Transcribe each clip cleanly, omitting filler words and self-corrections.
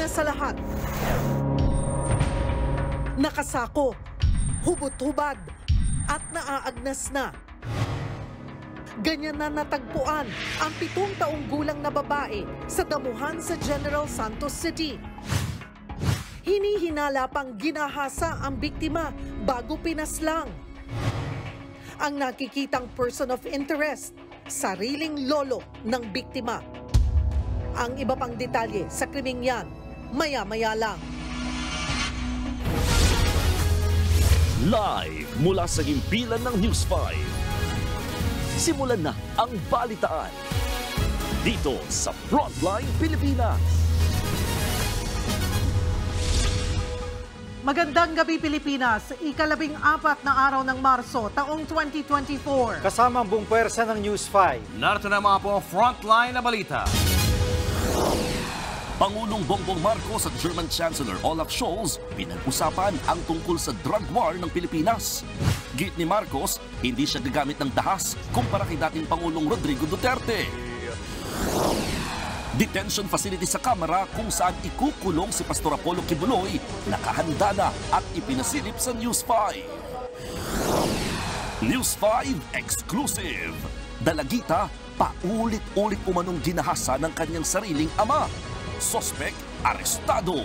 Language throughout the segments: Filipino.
sa lahat, nakasako, hubot-hubad at naaagnas na. Ganyan na natagpuan ang 7 taong gulang na babae sa damuhan sa General Santos City. Hinihinala pang ginahasa ang biktima bago pinaslang. Ang nakikitang person of interest, sariling lolo ng biktima. Ang iba pang detalye sa krimeng yan, maya-maya lang. Live mula sa himpilan ng News 5. Simulan na ang balitaan dito sa Frontline Pilipinas. Magandang gabi Pilipinas, ika-14 na araw ng Marso, taong 2024. Kasama ang buong pwersa ng News 5. Narito na mga po frontline na balita. Pangulong Bongbong Marcos at German Chancellor Olaf Scholz pinag-usapan ang tungkol sa drug war ng Pilipinas. Git ni Marcos, hindi siya gagamit ng dahas kumpara kay dating Pangulong Rodrigo Duterte. Detention facility sa Kamara kung saan ikukulong si Pastor Apollo Kibuloy, nakahanda na at ipinasilip sa News 5. News 5 Exclusive. Dalagita, paulit-ulit umanong ginahasa ng kanyang sariling ama. Sospek, arestado.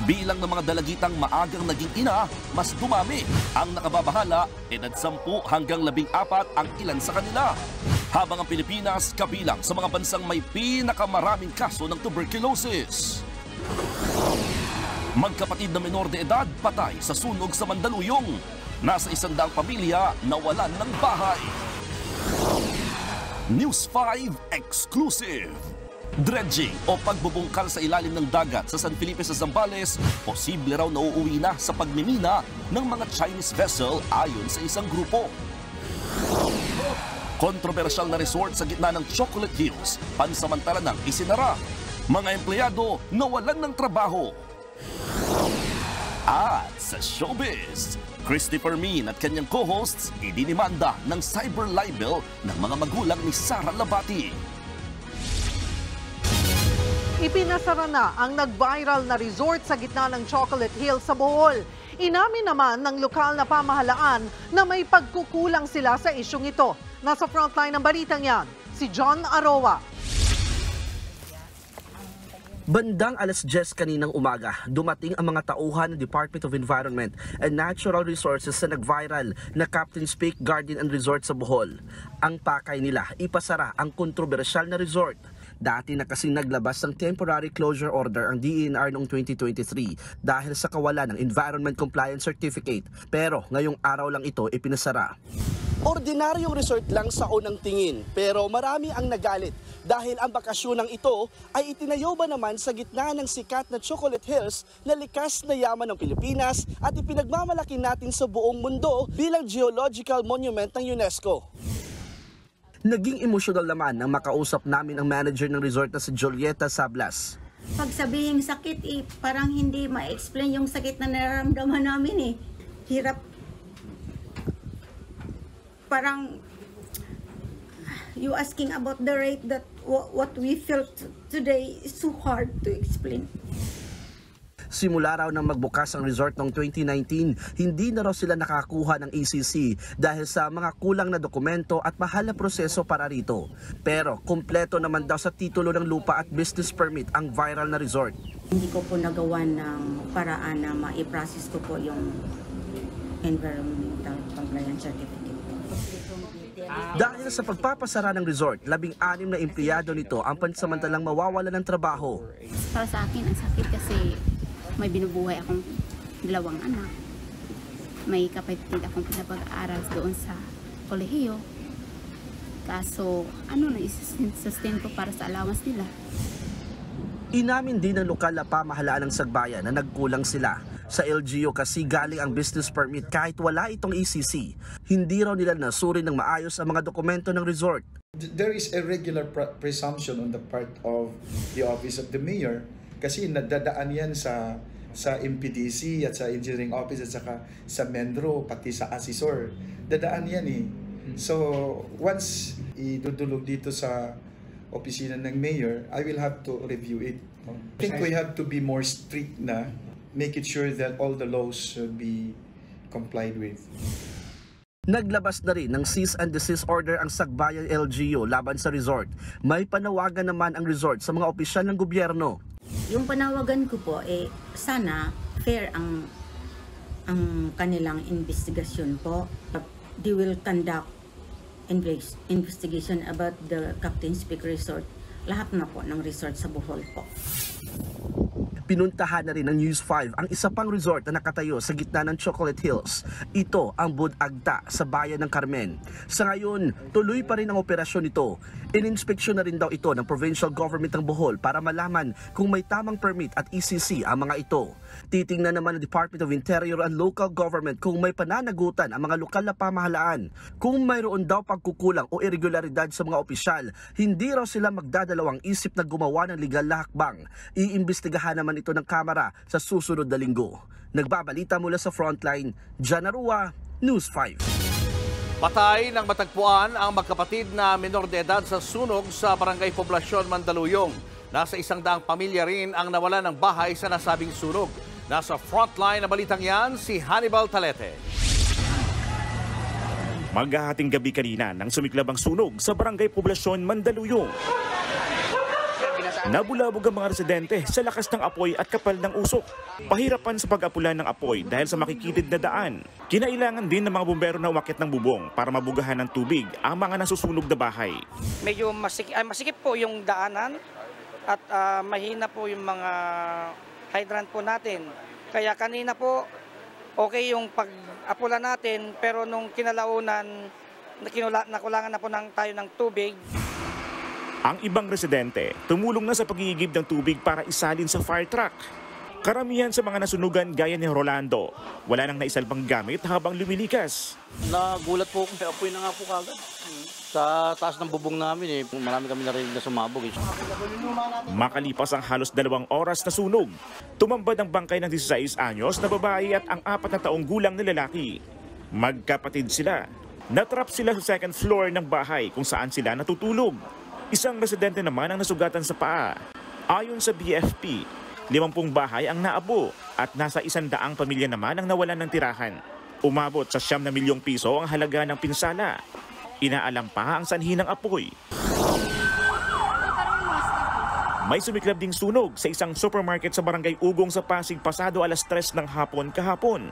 Bilang ng mga dalagitang maagang naging ina, mas dumami. Ang nakababahala, edad 10 hanggang 14 ang ilan sa kanila. Habang ang Pilipinas kabilang sa mga bansang may pinakamaraming kaso ng tuberculosis. Magkapatid na menor de edad patay sa sunog sa Mandaluyong. Nasa 100 pamilya nawalan ng bahay. News 5 Exclusive. Dredging o pagbubungkal sa ilalim ng dagat sa San Felipe sa Zambales, posible raw na uuwi na sa pagmimina ng mga Chinese vessel ayon sa isang grupo. Kontrobersyal na resort sa gitna ng Chocolate Hills, pansamantala nang isinara. Mga empleyado nawalan ng trabaho. At sa showbiz, Christopher Min at kanyang co-hosts idinimanda ng cyber libel ng mga magulang ni Sara Labati. Ipinasara na ang nag-viral na resort sa gitna ng Chocolate Hills sa Bohol. Inamin naman ng lokal na pamahalaan na may pagkukulang sila sa isyong ito. Nasa frontline ng balitang yan, si John Aroa. Bandang 10:00 kaninang umaga, dumating ang mga tauhan ng Department of Environment and Natural Resources sa nag-viral na Captain's Peak Garden and Resort sa Bohol. Ang pakay nila, ipasara ang kontrobersyal na resort. Dati na kasing naglabas ng temporary closure order ang DENR noong 2023 dahil sa kawalan ng Environment Compliance Certificate. Pero ngayong araw lang ito ipinasara. Ordinaryong resort lang sa unang tingin pero marami ang nagalit dahil ang bakasyonang ito ay itinayo ba naman sa gitna ng sikat na Chocolate Hills na likas na yaman ng Pilipinas at ipinagmamalaki natin sa buong mundo bilang geological monument ng UNESCO. Naging emosyonal naman nang makausap namin ang manager ng resort na si Julieta Sablas. Pag sabihing sakit, parang hindi ma-explain yung sakit na nararamdaman namin . Hirap. Parang you asking about the rate that what we felt today is so hard to explain. Simula raw nang magbukas ang resort noong 2019, hindi na raw sila nakakuha ng ECC dahil sa mga kulang na dokumento at mahal na proseso para rito. Pero kumpleto naman daw sa titulo ng lupa at business permit ang viral na resort. Hindi ko po nagawa ng paraan na ma-i-process ko po yung environmental compliance certificate. Dahil sa pagpapasara ng resort, 16 na empleyado nito ang pansamantalang mawawala ng trabaho. Para sa akin, ang sakit kasi may binubuhay akong 2 anak. May kapatid akong pinapag-aaral doon sa kolehiyo. Kaso, na-sustain ko para sa allowance nila. Inamin din ng lokal na pamahalaan ng Sagbayan na nagkulang sila. Sa LGU kasi galing ang business permit kahit wala itong ECC. Hindi raw nila nasuri ng maayos ang mga dokumento ng resort. There is a regular presumption on the part of the office of the mayor kasi nadadaan yan sa MPDC at sa engineering office at saka sa Menro pati sa assessor. Dadaan yan . So once idudulog dito sa opisina ng mayor, I will have to review it. I think we have to be more strict na, make it sure that all the laws should be complied with. Naglabas na rin ng cease and desist order ang Sagbayan LGU laban sa resort. May panawagan naman ang resort sa mga opisyal ng gobyerno. Yung panawagan ko po, sana fair ang kanilang investigasyon po. They will conduct investigation about the Captain's Peak Resort. Lahat na po ng resort sa Bohol po. Pinuntahan na rin ng News 5 ang isa pang resort na nakatayo sa gitna ng Chocolate Hills. Ito ang Bud Agta sa bayan ng Carmen. Sa ngayon, tuloy pa rin ang operasyon nito. Ininspeksyon na rin daw ito ng provincial government ng Bohol para malaman kung may tamang permit at ECC ang mga ito. Titingnan naman ng Department of Interior and Local Government kung may pananagutan ang mga lokal na pamahalaan. Kung mayroon daw pagkukulang o irregularidad sa mga opisyal, hindi raw sila magdadalawang isip na gumawa ng legal na hakbang. Iimbestigahan naman ito ng Kamara sa susunod na linggo. Nagbabalita mula sa Frontline, Jan Arua, News 5. Patay ng matagpuan ang magkapatid na menor de edad sa sunog sa Barangay Poblasyon, Mandaluyong. Nasa 100 pamilya rin ang nawala ng bahay sa nasabing sunog. Nasa Frontline na balitang yan, si Hannibal Talete. Maghahating gabi kanina nang sumiklab ang sunog sa Barangay Poblasyon, Mandaluyong. Nabulabog ang mga residente sa lakas ng apoy at kapal ng usok. Pahirapan sa pag-apula ng apoy dahil sa makikitid na daan. Kinailangan din ng mga bumbero na umakyat ng bubong para mabugahan ng tubig ang mga nasusunog na bahay. Medyo masikip po yung daanan at mahina po yung mga hydrant po natin. Kaya kanina po okay yung pag-apula natin, pero nung kinalaunan nakulangan na po tayo ng tubig. Ang ibang residente tumulong na sa pag-iigib ng tubig para isalin sa fire truck. Karamihan sa mga nasunugan gaya ni Rolando, wala nang naisalbang gamit habang lumilikas. Nagulat po kung apoy na nga po kagad. Sa taas ng bubong namin marami kami narinig na sumabog. Makalipas ang halos 2 oras na sunog, tumambad ang bangkay ng 16 anyos na babae at ang 4 na taong gulang na lalaki. Magkapatid sila. Natrap sila sa second floor ng bahay kung saan sila natutulog. Isang residente naman ang nasugatan sa paa. Ayon sa BFP, 50 bahay ang naabo at nasa 100 pamilya naman ang nawalan ng tirahan. Umabot sa 9 na milyong piso ang halaga ng pinsala. Inaalam pa ang sanhi ng apoy. May sumiklab ding sunog sa isang supermarket sa Barangay Ugong sa Pasig pasado alas 3 ng hapon kahapon.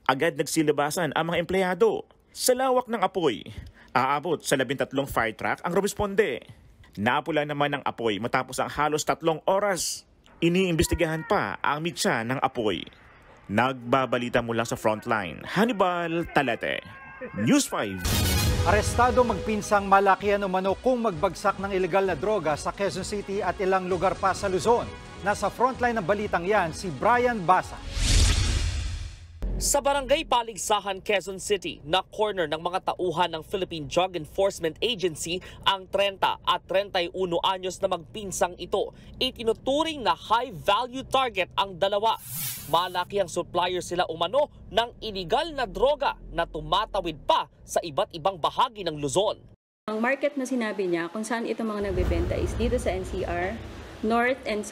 Agad nagsilabasan ang mga empleyado. Sa lawak ng apoy, aabot sa 13 fire truck ang rumisponde. Naapula naman ang apoy matapos ang halos 3 oras. Iniimbestigahan pa ang mitsa ng apoy. Nagbabalita mula sa Frontline, Hannibal Talete, News 5. Arestado magpinsang malakihan umano kung magbagsak ng ilegal na droga sa Quezon City at ilang lugar pa sa Luzon. Nasa Frontline ng balitang yan, si Brian Basa. Sa Barangay Paligsahan, Quezon City, na corner ng mga tauhan ng Philippine Drug Enforcement Agency ang 30 at 31 anyos na magpinsang ito. Itinuturing na high-value target ang dalawa. Malaki ang supplier sila umano ng iligal na droga na tumatawid pa sa iba't ibang bahagi ng Luzon. Ang market na sinabi niya kung saan ito mga nagbebenta is dito sa NCR, North and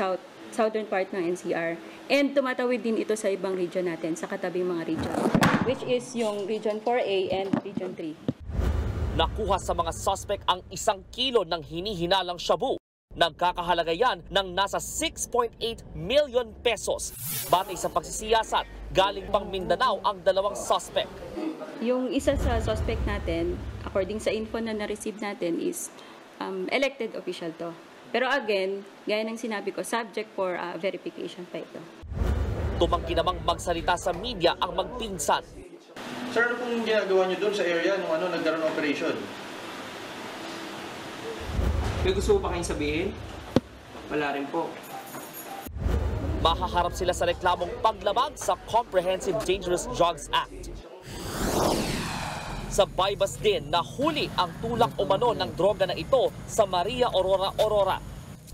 Southern part ng NCR. And tumatawid din ito sa ibang region natin, sa katabing mga region, which is yung Region 4A and Region 3. Nakuha sa mga suspect ang 1 kilo ng hinihinalang shabu. Nagkakahalaga yan ng nasa 6.8 million pesos. Batay sa pagsisiyasat, galing pang Mindanao ang 2 suspect. Yung isa sa suspect natin, according sa info na na-receive natin, is elected official to. Pero again, gaya ng sinabi ko, subject for verification pa ito. Tumanggi namang magsalita sa media ang magpinsan. Sir, ano pong ginagawa niyo doon sa area nung nagkaroon ng operation? May gusto pa kayong sabihin? Wala rin po. Mahaharap sila sa reklamong paglabag sa Comprehensive Dangerous Drugs Act. Sa Baybas din, nahuli ang tulak umano ng droga na ito sa Maria Aurora.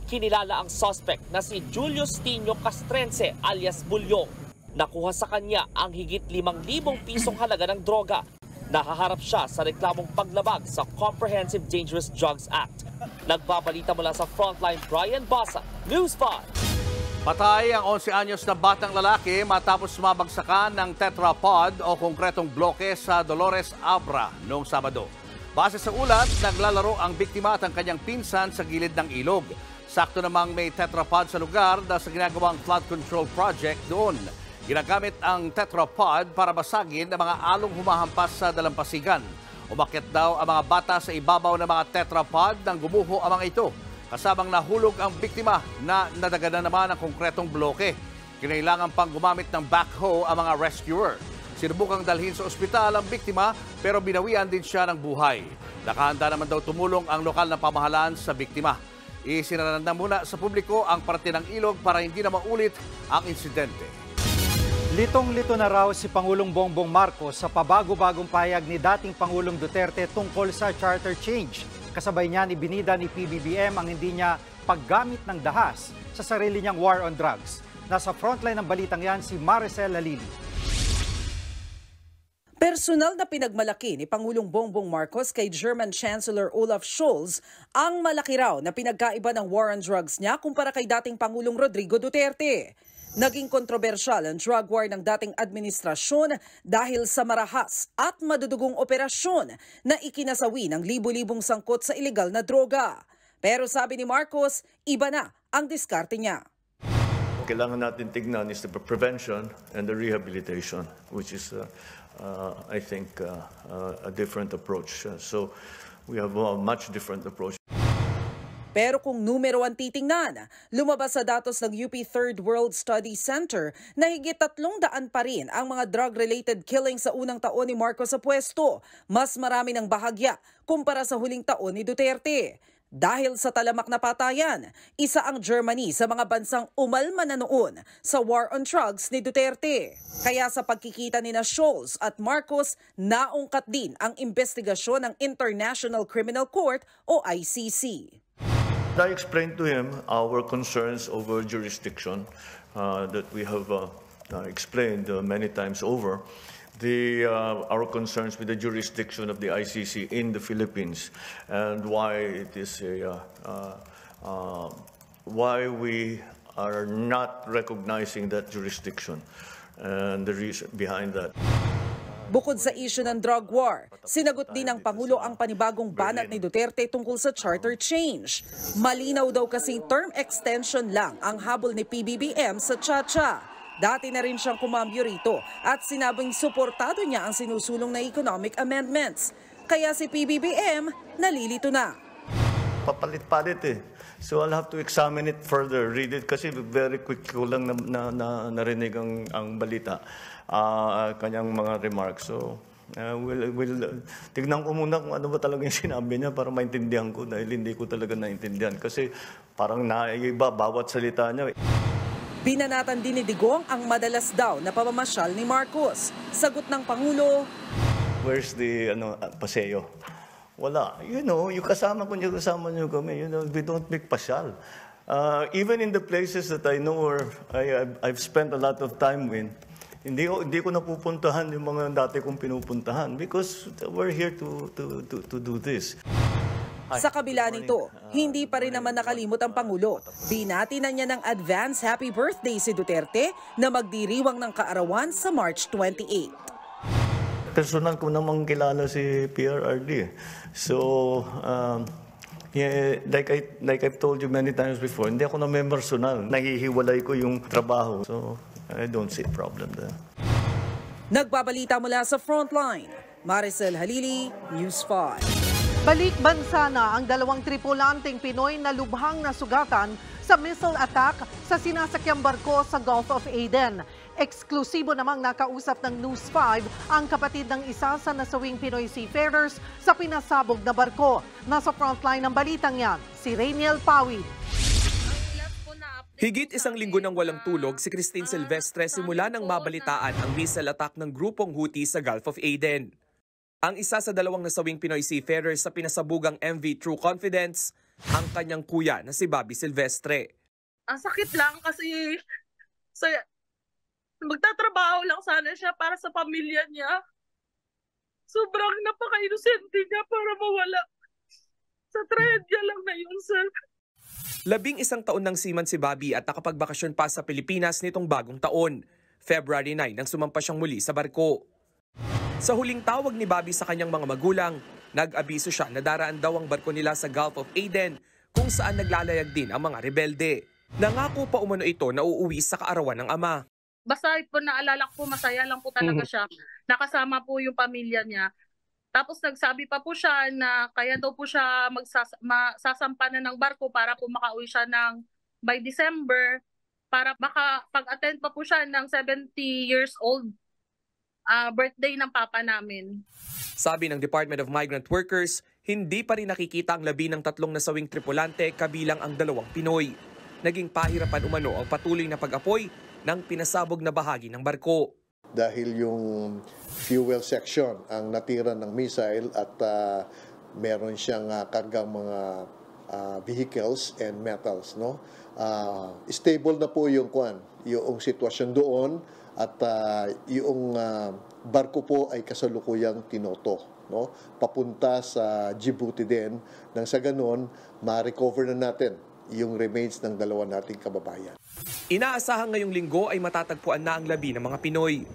Kinilala ang suspect na si Julius Tino Castrense alias Bulyong. Nakuha sa kanya ang higit 5,000 pisong halaga ng droga. Nahaharap siya sa reklamong paglabag sa Comprehensive Dangerous Drugs Act. Nagbabalita mula sa Frontline, Brian Basa, News 5. Patay ang 11 anyos na batang lalaki matapos mabagsakan ng tetrapod o konkretong bloke sa Dolores Abra noong Sabado. Base sa ulat, naglalaro ang biktima at ang kanyang pinsan sa gilid ng ilog. Sakto namang may tetrapod sa lugar dahil sa ginagawang flood control project doon. Ginagamit ang tetrapod para basagin ang mga along humahampas sa dalampasigan. Umakyat daw ang mga bata sa ibabaw ng mga tetrapod nang gumuho ang mga ito. Kasamang nahulog ang biktima na nadaganan naman ng konkretong bloke. Kinailangan pang gumamit ng backhoe ang mga rescuer. Sinubukang dalhin sa ospital ang biktima pero binawian din siya ng buhay. Nakahanda naman daw tumulong ang lokal na pamahalaan sa biktima. Isinaranda muna sa publiko ang parte ng ilog para hindi na maulit ang insidente. Litong-lito na raw si Pangulong Bongbong Marcos sa pabago-bagong pahayag ni dating Pangulong Duterte tungkol sa charter change. Kasabay niyan ibinida ni PBBM ang hindi niya paggamit ng dahas sa sarili niyang war on drugs. Nasa frontline ng balitang yan si Maricel Halili. Personal na pinagmalaki ni Pangulong Bongbong Marcos kay German Chancellor Olaf Scholz ang malaki raw na pinagkaiba ng war on drugs niya kumpara kay dating Pangulong Rodrigo Duterte. Naging kontrobersyal ang drug war ng dating administrasyon dahil sa marahas at madudugong operasyon na ikinasawi ng libu-libong sangkot sa ilegal na droga. Pero sabi ni Marcos, iba na ang diskarte niya. Kailangan natin tignan is the prevention and the rehabilitation, which is, I think, a different approach. So we have a much different approach. Pero kung numero ang titingnan, lumabas sa datos ng UP Third World Study Center na higit 300 pa rin ang mga drug-related killings sa unang taon ni Marcos sa pwesto. Mas marami ng bahagya kumpara sa huling taon ni Duterte. Dahil sa talamak na patayan, isa ang Germany sa mga bansang umalma na noon sa war on drugs ni Duterte. Kaya sa pagkikita ni Scholz at Marcos, naungkat din ang investigasyon ng International Criminal Court o ICC. I explained to him our concerns over jurisdiction that we have explained many times over. Our concerns with the jurisdiction of the ICC in the Philippines and why it is why we are not recognizing that jurisdiction and the reason behind that. Bukod sa issue ng drug war, sinagot din ng Pangulo ang panibagong banat ni Duterte tungkol sa charter change. Malinaw daw kasing term extension lang ang habol ni PBBM sa Chacha. Dati na rin siyang kumambyo rito at sinabing suportado niya ang sinusulong na economic amendments. Kaya si PBBM nalilito na. Papalit-palit eh. So I'll have to examine it further, read it kasi very quick ko lang narinig ang balita, kanyang mga remarks. So we'll tignan ko muna kung ano ba talaga yung sinabi niya para maintindihan ko dahil hindi ko talaga naintindihan kasi parang naiiba bawat salita niya. Binanatan din ni Digong ang madalas daw na pamamasyal ni Marcos. Sagot ng Pangulo, where's the paseo? Wala. Yung kasama niyo kami. We don't make pasyal. Even in the places that I know or I've spent a lot of time with, hindi ko napupuntahan yung mga dati kong pinupuntahan because we're here to do this. Sa kabila nito, hindi pa rin naman nakalimot ang Pangulo. Binati na niya ng advance happy birthday si Duterte na magdiriwang ng kaarawan sa March 28. Personal ko namang kilala si PRRD. So, like I've told you many times before, hindi ako na member personal. Nahihiwalay ko yung trabaho. So, I don't see a problem there. Nagbabalita mula sa Frontline, Maricel Halili, News 5. Balik bansa na ang 2 tripulanteng Pinoy na lubhang nasugatan sa missile attack sa sinasakyang barko sa Gulf of Aden. Eksklusibo namang nakausap ng News 5 ang kapatid ng isa sa nasawing Pinoy seafarers sa pinasabog na barko. Nasa frontline ng balitang yan, si Rainiel Pawid. Higit 1 linggo nang walang tulog si Christine Silvestre simula nang mabalitaan ang missile attack ng grupong Houthi sa Gulf of Aden. Ang isa sa 2 nasawing Pinoy seafarers sa pinasabugang MV True Confidence, ang kanyang kuya na si Bobby Silvestre. Ang sakit lang kasi magtatrabaho lang sana siya para sa pamilya niya. Sobrang napaka-inosente niya para mawala Sa trahedya lang na yun, sir. 11 taon nang seaman si Bobby at nakapagbakasyon pa sa Pilipinas nitong bagong taon. February 9 nang sumampa siyang muli sa barko. Sa huling tawag ni Bobby sa kanyang mga magulang, nag-abiso siya na daraan daw ang barko nila sa Gulf of Aden kung saan naglalayag din ang mga rebelde. Nangako pa umano ito na uuwi sa kaarawan ng ama. Basta po naalala ko, masaya lang po talaga siya. Nakasama po yung pamilya niya. Tapos nagsabi pa po siya na kaya daw po siya sasampa na ng barko para po makauwi siya by December para makapag-attend pa po siya ng 70 years old birthday ng papa namin. Sabi ng Department of Migrant Workers, hindi pa rin nakikita ang labi ng 3 nasawing tripulante kabilang ang 2 Pinoy. Naging pahirapan umano ang patuloy na pag-apoy ng pinasabog na bahagi ng barko. Dahil yung fuel section ang natira ng missile at meron siyang kargang mga vehicles and metals, no? Stable na po yung sitwasyon doon at yung barko po ay kasalukuyang tinoto, no? Papunta sa Djibouti din nang sa ganon ma-recover na natin yung remains ng 2 nating kababayan. Inaasahan ngayong linggo ay matatagpuan na ang labi ng mga Pinoy.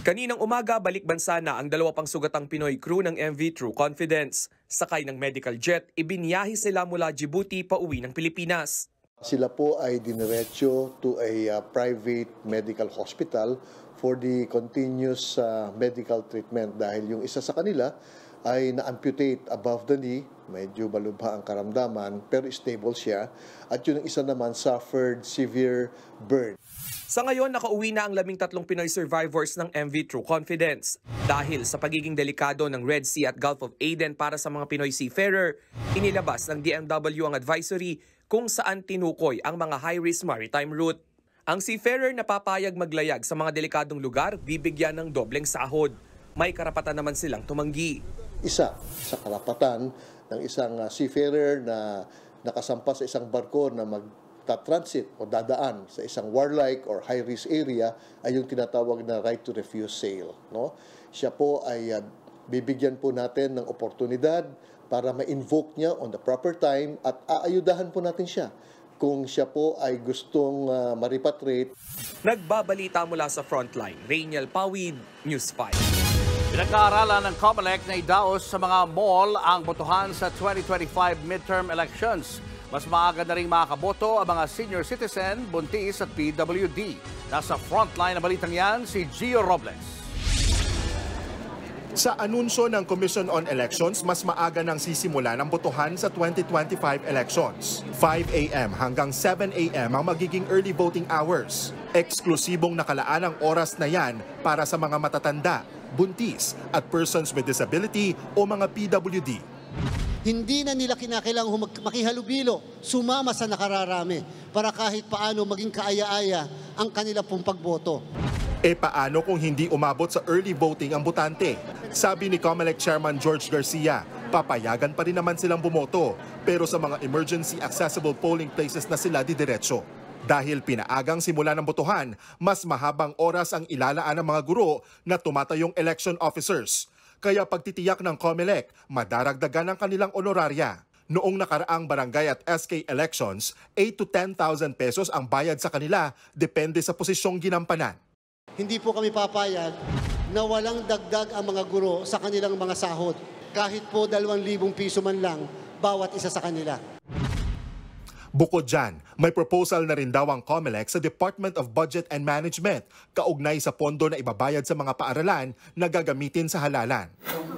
Kaninang umaga, balik bansa na ang 2 pang sugatang Pinoy crew ng MV True Confidence. Sakay ng medical jet, ibinyahe sila mula Djibouti pauwi ng Pilipinas. Sila po ay diniretso to a private medical hospital for the continuous medical treatment dahil yung isa sa kanila ay na-amputate above the knee, medyo balubha ang karamdaman, pero stable siya. At yung isa naman suffered severe burn. Sa ngayon, nakauwi na ang 13 Pinoy survivors ng MV True Confidence. Dahil sa pagiging delikado ng Red Sea at Gulf of Aden para sa mga Pinoy seafarer, inilabas ng DMW ang advisory kung saan tinukoy ang mga high-risk maritime route. Ang seafarer na papayag maglayag sa mga delikadong lugar, bibigyan ng dobleng sahod. May karapatan naman silang tumanggi. Isa sa karapatan ng isang seafarer na nakasampa sa isang barko na magta-transit o dadaan sa isang warlike or high-risk area ay yung tinatawag na right to refuse sail, no? Siya po ay bibigyan po natin ng oportunidad para ma-invoke niya on the proper time at aayudahan po natin siya kung siya po ay gustong ma-repatriate. Nagbabalita mula sa frontline, Rainiel Pawid, News 5. Pinag-aaralan ng COMELEC na idaos sa mga mall ang botohan sa 2025 midterm elections. Mas maaga na rin makakaboto ang mga senior citizen, buntis at PWD. Nasa frontline na balitang yan si Gio Robles. Sa anunsyo ng Commission on Elections, mas maaga nang sisimula ng botohan sa 2025 elections. 5 a.m. hanggang 7 a.m. ang magiging early voting hours. Eksklusibong nakalaan ang oras na yan para sa mga matatanda, buntis at persons with disability o mga PWD. Hindi na nila kinakailangang makihalubilo, sumama sa nakararami para kahit paano maging kaaya-aya ang kanila pong pagboto. E paano kung hindi umabot sa early voting ang botante? Sabi ni COMELEC Chairman George Garcia, papayagan pa rin naman silang bumoto pero sa mga emergency accessible polling places na sila didiretso. Dahil pinaagang simula ng botohan, mas mahabang oras ang ilalaan ng mga guro na tumatayong election officers. Kaya pagtitiyak ng COMELEC, madaragdagan ang kanilang honoraria. Noong nakaraang barangay at SK elections, 8 to 10,000 pesos ang bayad sa kanila, depende sa posisyong ginampanan. Hindi po kami papayag na walang dagdag ang mga guro sa kanilang mga sahod. Kahit po 2,000 piso man lang, bawat isa sa kanila. Bukod dyan, may proposal na rin daw ang COMELEC sa Department of Budget and Management kaugnay sa pondo na ibabayad sa mga paaralan na gagamitin sa halalan.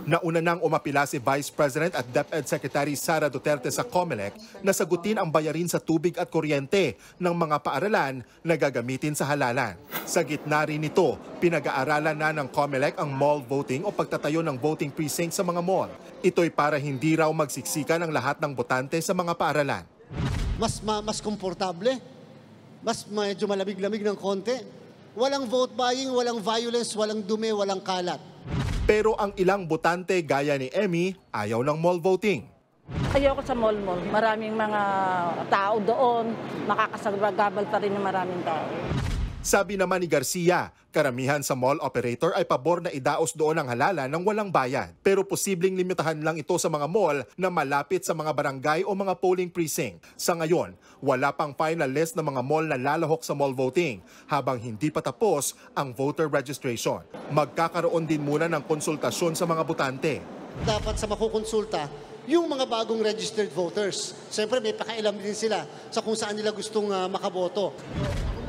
Nauna nang umapila si Vice President at DepEd Secretary Sara Duterte sa COMELEC na sagutin ang bayarin sa tubig at kuryente ng mga paaralan na gagamitin sa halalan. Sa gitna rin nito, pinag-aaralan na ng COMELEC ang mall voting o pagtatayo ng voting precinct sa mga mall. Ito'y para hindi raw magsiksikan ang lahat ng botante sa mga paaralan. Mas komportable, mas medyo malamig-lamig ng konti. Walang vote buying, walang violence, walang dumi, walang kalat. Pero ang ilang botante gaya ni Emmy, ayaw ng mall voting. Ayoko sa mall. Maraming mga tao doon, makakasagabal pa rin ng maraming tao. Sabi naman ni Garcia, karamihan sa mall operator ay pabor na idaos doon ang halalan ng walang bayad. Pero posibleng limitahan lang ito sa mga mall na malapit sa mga barangay o mga polling precinct. Sa ngayon, wala pang final list ng mga mall na lalahok sa mall voting habang hindi pa tapos ang voter registration. Magkakaroon din muna ng konsultasyon sa mga botante. Dapat sa makukonsulta, yung mga bagong registered voters. Siyempre may pakailam din sila sa kung saan nila gustong makaboto.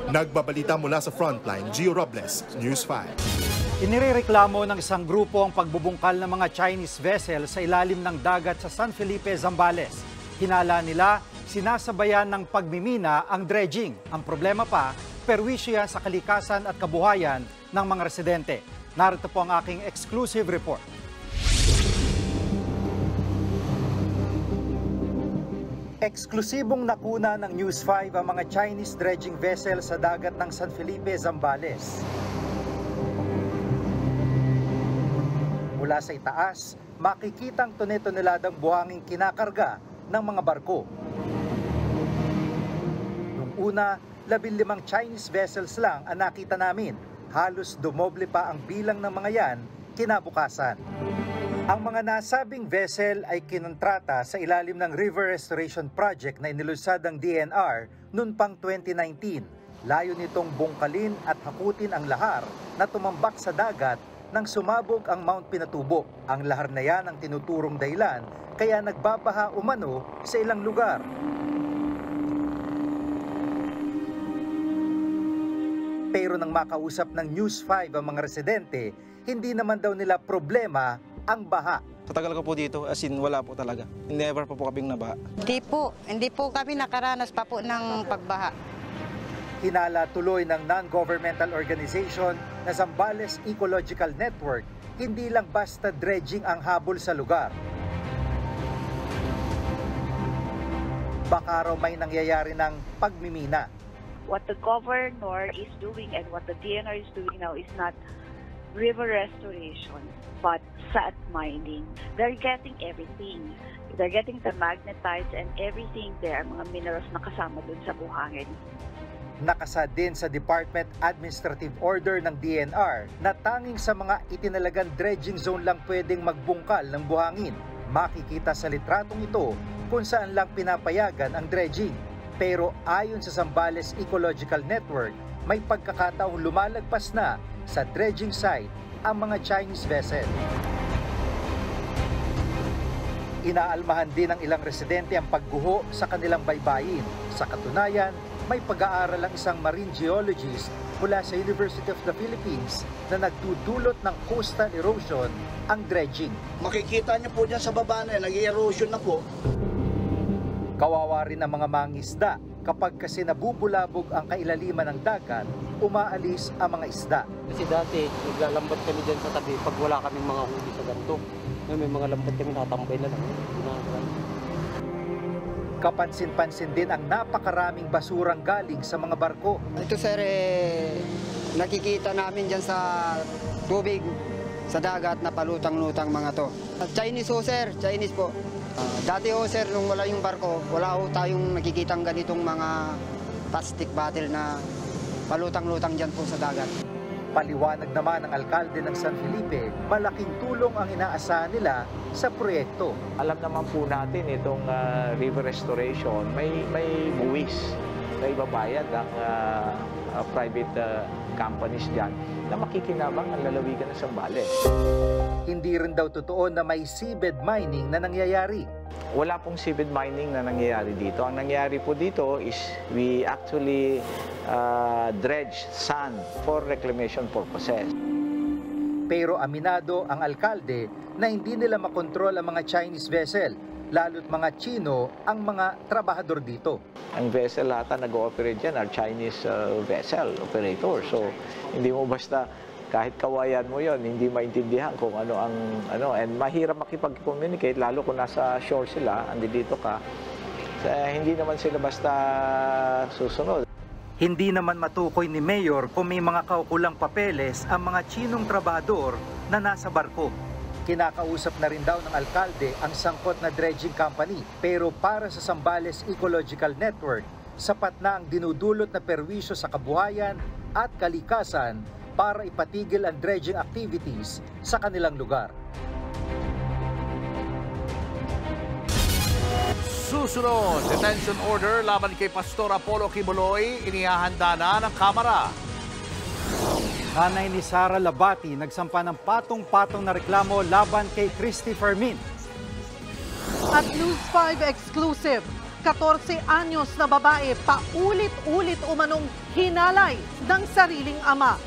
Nagbabalita mula sa Frontline, Gio Robles, News 5. Inirereklamo ng isang grupo ang pagbubungkal ng mga Chinese vessel sa ilalim ng dagat sa San Felipe, Zambales. Hinala nila, sinasabayan ng pagmimina ang dredging. Ang problema pa, perwisyo yan sa kalikasan at kabuhayan ng mga residente. Narito po ang aking exclusive report. Eksklusibong nakuna ng News 5 ang mga Chinese dredging vessel sa dagat ng San Felipe, Zambales. Mula sa itaas, makikitang tone-toneladang buhanging kinakarga ng mga barko. Noong una, 15 Chinese vessels lang ang nakita namin. Halos dumoble pa ang bilang ng mga yan kinabukasan. Ang mga nasabing vessel ay kinontrata sa ilalim ng River Restoration Project na inilunsad ng DNR noon pang 2019. Layo nitong bungkalin at hakutin ang lahar na tumambak sa dagat nang sumabog ang Mount Pinatubo. Ang lahar na yan ang tinuturong dahilan kaya nagbabaha umano sa ilang lugar. Pero nang makausap ng News 5 ang mga residente, hindi naman daw nila problema ang baha. Sa tagal ko po dito, as in wala po talaga. Never po kaming nabaha. Hindi po kami nakaranas pa po ng pagbaha. Hinala tuloy ng non-governmental organization na Zambales Ecological Network, hindi lang basta dredging ang habol sa lugar. Baka raw may nangyayari ng pagmimina. What the governor is doing and what the DNR is doing now is not river restoration, but sand mining. They're getting everything. They're getting the magnetites and everything there, mga minerals na kasama dun sa buhangin. Nakasad din sa Department Administrative Order ng DNR na tanging sa mga itinalagang dredging zone lang pwedeng magbungkal ng buhangin. Makikita sa litratong ito kung saan lang pinapayagan ang dredging. Pero ayon sa Zambales Ecological Network, may pagkakataong lumalagpas na sa dredging site ang mga Chinese vessel. Inaalmahan din ng ilang residente ang pagguho sa kanilang baybayin. Sa katunayan, may pag-aaral ang isang marine geologist mula sa University of the Philippines na nagdudulot ng coastal erosion ang dredging. Makikita niyo po dyan sa baba na nag-erosion na po. Kawawa rin ang mga mangisda. Kapag kasi nabubulabog ang kailaliman ng dagat, umaalis ang mga isda. Kasi dati, naglalambat kami dyan sa tabi pag wala kaming mga huli sa ganito. May mga lambat kami natambay na lang. Kapansin-pansin din ang napakaraming basurang galing sa mga barko. Ito sir, nakikita namin dyan sa tubig, sa dagat na palutang-lutang mga to. Chinese ho sir, Chinese po. Dati ho sir, nung wala yung barko, wala ho tayong nakikitang ganitong mga plastic bottle na palutang-lutang dyan po sa dagat. Paliwanag naman ng alkalde ng San Felipe, malaking tulong ang inaasahan nila sa proyekto. Alam naman po natin itong river restoration, may buwis na ibabayad ang private companies dyan na makikinabang ang lalawigan ng Zambales. Hindi rin daw totoo na may seabed mining na nangyayari. Wala pong seabed mining na nangyayari dito. Ang nangyayari po dito is we actually dredge sand for reclamation purposes. Pero aminado ang alkalde na hindi nila makontrol ang mga Chinese vessel, lalo't mga Chino ang mga trabahador dito. Ang vessel lahat na nag-ooperate dyan are Chinese vessel operator. So hindi mo basta kahit kawayan mo yon, hindi maintindihan kung ano ang and mahirap makipag-communicate lalo kung nasa shore sila, andito ka. Hindi naman sila basta susunod. Hindi naman matukoy ni Mayor kung may mga kaukulang papeles ang mga Chinong trabahador na nasa barko. Kinakausap na rin daw ng alkalde ang sangkot na dredging company. Pero para sa Zambales Ecological Network, sapat na ang dinudulot na perwisyo sa kabuhayan at kalikasan para ipatigil ang dredging activities sa kanilang lugar. Susunod, detention order laban kay Pastor Apollo Kibuloy, inihahanda na ng Kamara. Nanay ni Sara Labati nagsampa ng patong-patong na reklamo laban kay Christy Fermin. At News 5 exclusive, 14 anyos na babae paulit-ulit umanong hinalay ng sariling ama.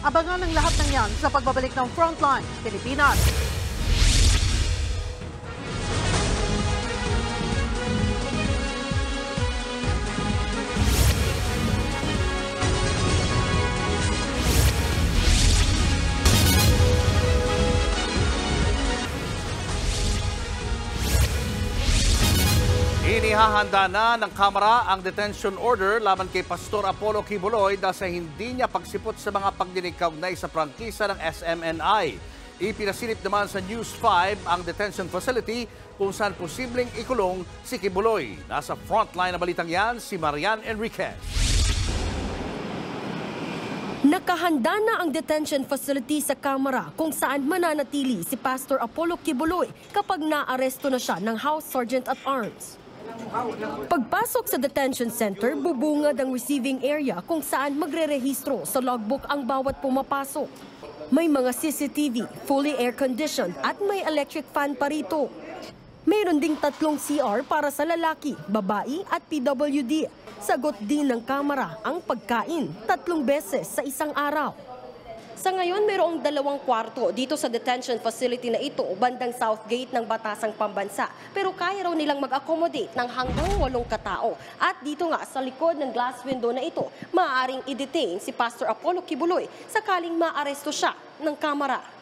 Abangan ang lahat ng yan sa pagbabalik ng Frontline Pilipinas. Inihahanda na ng Kamara ang detention order laban kay Pastor Apollo Kibuloy dahil sa hindi niya pagsipot sa mga pagdinig kaugnay sa prangkisa ng SMNI. Ipinasilip naman sa News 5 ang detention facility kung saan posibleng ikulong si Kibuloy. Nasa frontline na balitang yan si Marian Enriquez. Nakahanda na ang detention facility sa Kamara kung saan mananatili si Pastor Apollo Kibuloy kapag naaresto na siya ng House Sergeant at Arms. Pagpasok sa detention center, bubungad ang receiving area kung saan magre-rehistro sa logbook ang bawat pumapasok. May mga CCTV, fully air-conditioned at may electric fan pa rito. Mayroon ding 3 CR para sa lalaki, babae at PWD. Sagot din ng Kamara ang pagkain 3 beses sa isang araw. Sa ngayon, mayroong 2 kwarto dito sa detention facility na ito bandang South Gate ng Batasang Pambansa. Pero kaya raw nilang mag-accommodate ng hanggang 8 katao. At dito nga sa likod ng glass window na ito, maaaring i-detain si Pastor Apollo Kibuloy sakaling maaresto siya ng Kamara.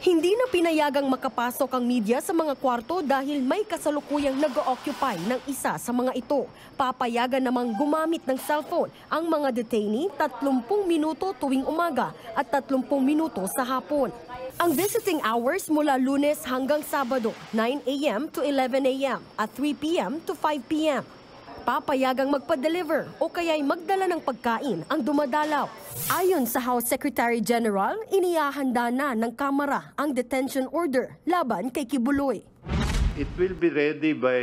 Hindi na pinayagang makapasok ang media sa mga kwarto dahil may kasalukuyang nag-occupy ng isa sa mga ito. Papayagan namang gumamit ng cellphone ang mga detainee 30 minuto tuwing umaga at 30 minuto sa hapon. Ang visiting hours mula Lunes hanggang Sabado, 9 a.m. to 11 a.m. at 3 p.m. to 5 p.m. Papayagang magpa-deliver o kaya'y magdala ng pagkain ang dumadalaw. Ayon sa House Secretary General, inihahanda na ng Kamara ang detention order laban kay Kibuloy. It will be ready by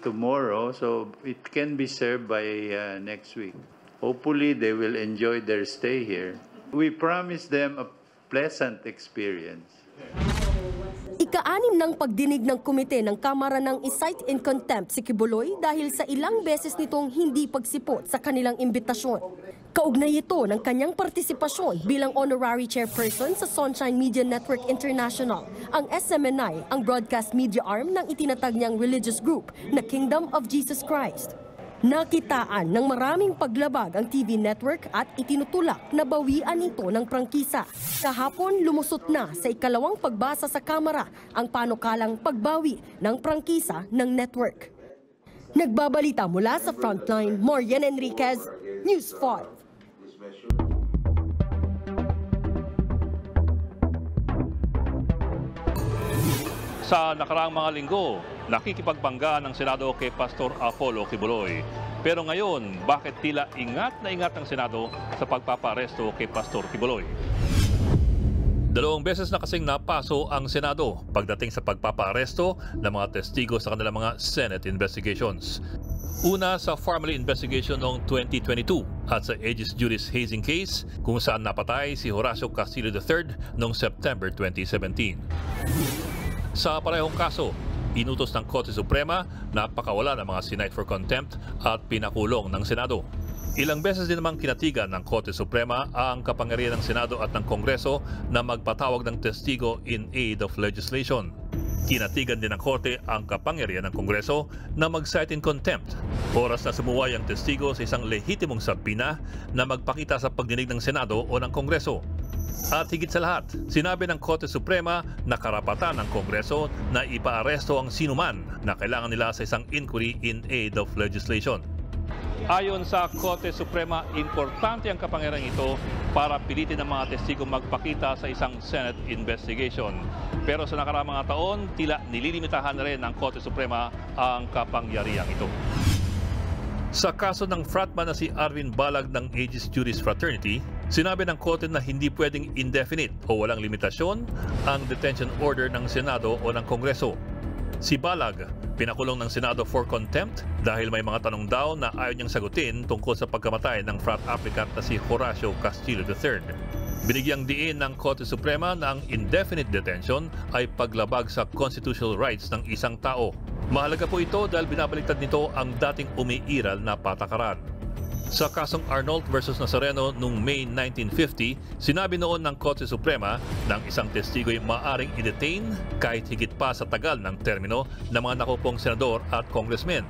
tomorrow, so it can be served by next week. Hopefully, they will enjoy their stay here. We promise them a pleasant experience. Ika-6 ng pagdinig ng komite ng Kamara ng i-cite in contempt si Kibuloy dahil sa ilang beses nitong hindi pagsipot sa kanilang imbitasyon. Kaugnay ito ng kanyang partisipasyon bilang honorary chairperson sa Sunshine Media Network International. Ang SMNI ang broadcast media arm ng itinatag niyang religious group na Kingdom of Jesus Christ. Nakitaan ng maraming paglabag ang TV network at itinutulak na bawian ito ng prangkisa. Kahapon lumusot na sa ikalawang pagbasa sa Kamara ang panukalang pagbawi ng prangkisa ng network. Nagbabalita mula sa Frontline, Marian Enriquez, News 5. Sa nakaraang mga linggo, nakikipagbangga ng Senado kay Pastor Apollo Kibuloy. Pero ngayon, bakit tila ingat na ingat ang Senado sa pagpaparesto kay Pastor Kibuloy? 2 beses na kasing napaso ang Senado pagdating sa pagpaparesto ng mga testigo sa kanilang mga Senate investigations. Una sa family investigation noong 2022 at sa Aegis Juris hazing case kung saan napatay si Horacio Castillo III noong September 2017. Sa parehong kaso, inutos ng Korte Suprema na pakawala ng mga sinight for contempt at pinakulong ng Senado. Ilang beses din namang kinatigan ng Korte Suprema ang kapangyarihan ng Senado at ng Kongreso na magpatawag ng testigo in aid of legislation. Kinatigan din ng Korte ang kapangyarihan ng Kongreso na mag-cite in contempt oras na sumuway ang testigo sa isang lehitimong sabina na magpakita sa pagdinig ng Senado o ng Kongreso. At higit sa lahat, sinabi ng Korte Suprema na karapatan ng Kongreso na ipaaresto ang sinuman na kailangan nila sa isang inquiry in aid of legislation. Ayon sa Korte Suprema, importante ang kapangyarihan ito para pilitin ng mga testigo magpakita sa isang Senate investigation. Pero sa nakaraang mga taon, tila nililimitahan na rin ng Korte Suprema ang kapangyarihan ito. Sa kaso ng fratman na si Arvin Balag ng Aegis Juris Fraternity, sinabi ng korte na hindi pwedeng indefinite o walang limitasyon ang detention order ng Senado o ng Kongreso. Si Balag, pinakulong ng Senado for contempt dahil may mga tanong daw na ayaw niyang sagutin tungkol sa pagkamatay ng frat applicant na si Horacio Castillo III. Binigyang diin ng Korte Suprema na ang indefinite detention ay paglabag sa constitutional rights ng isang tao. Mahalaga po ito dahil binabaliktad nito ang dating umiiral na patakaran. Sa kasong Arnold versus Nazareno noong May 1950, sinabi noon ng Korte Suprema na ang isang testigo ay maaaring i-detain kahit higit pa sa tagal ng termino ng mga nakupong senador at congressmen.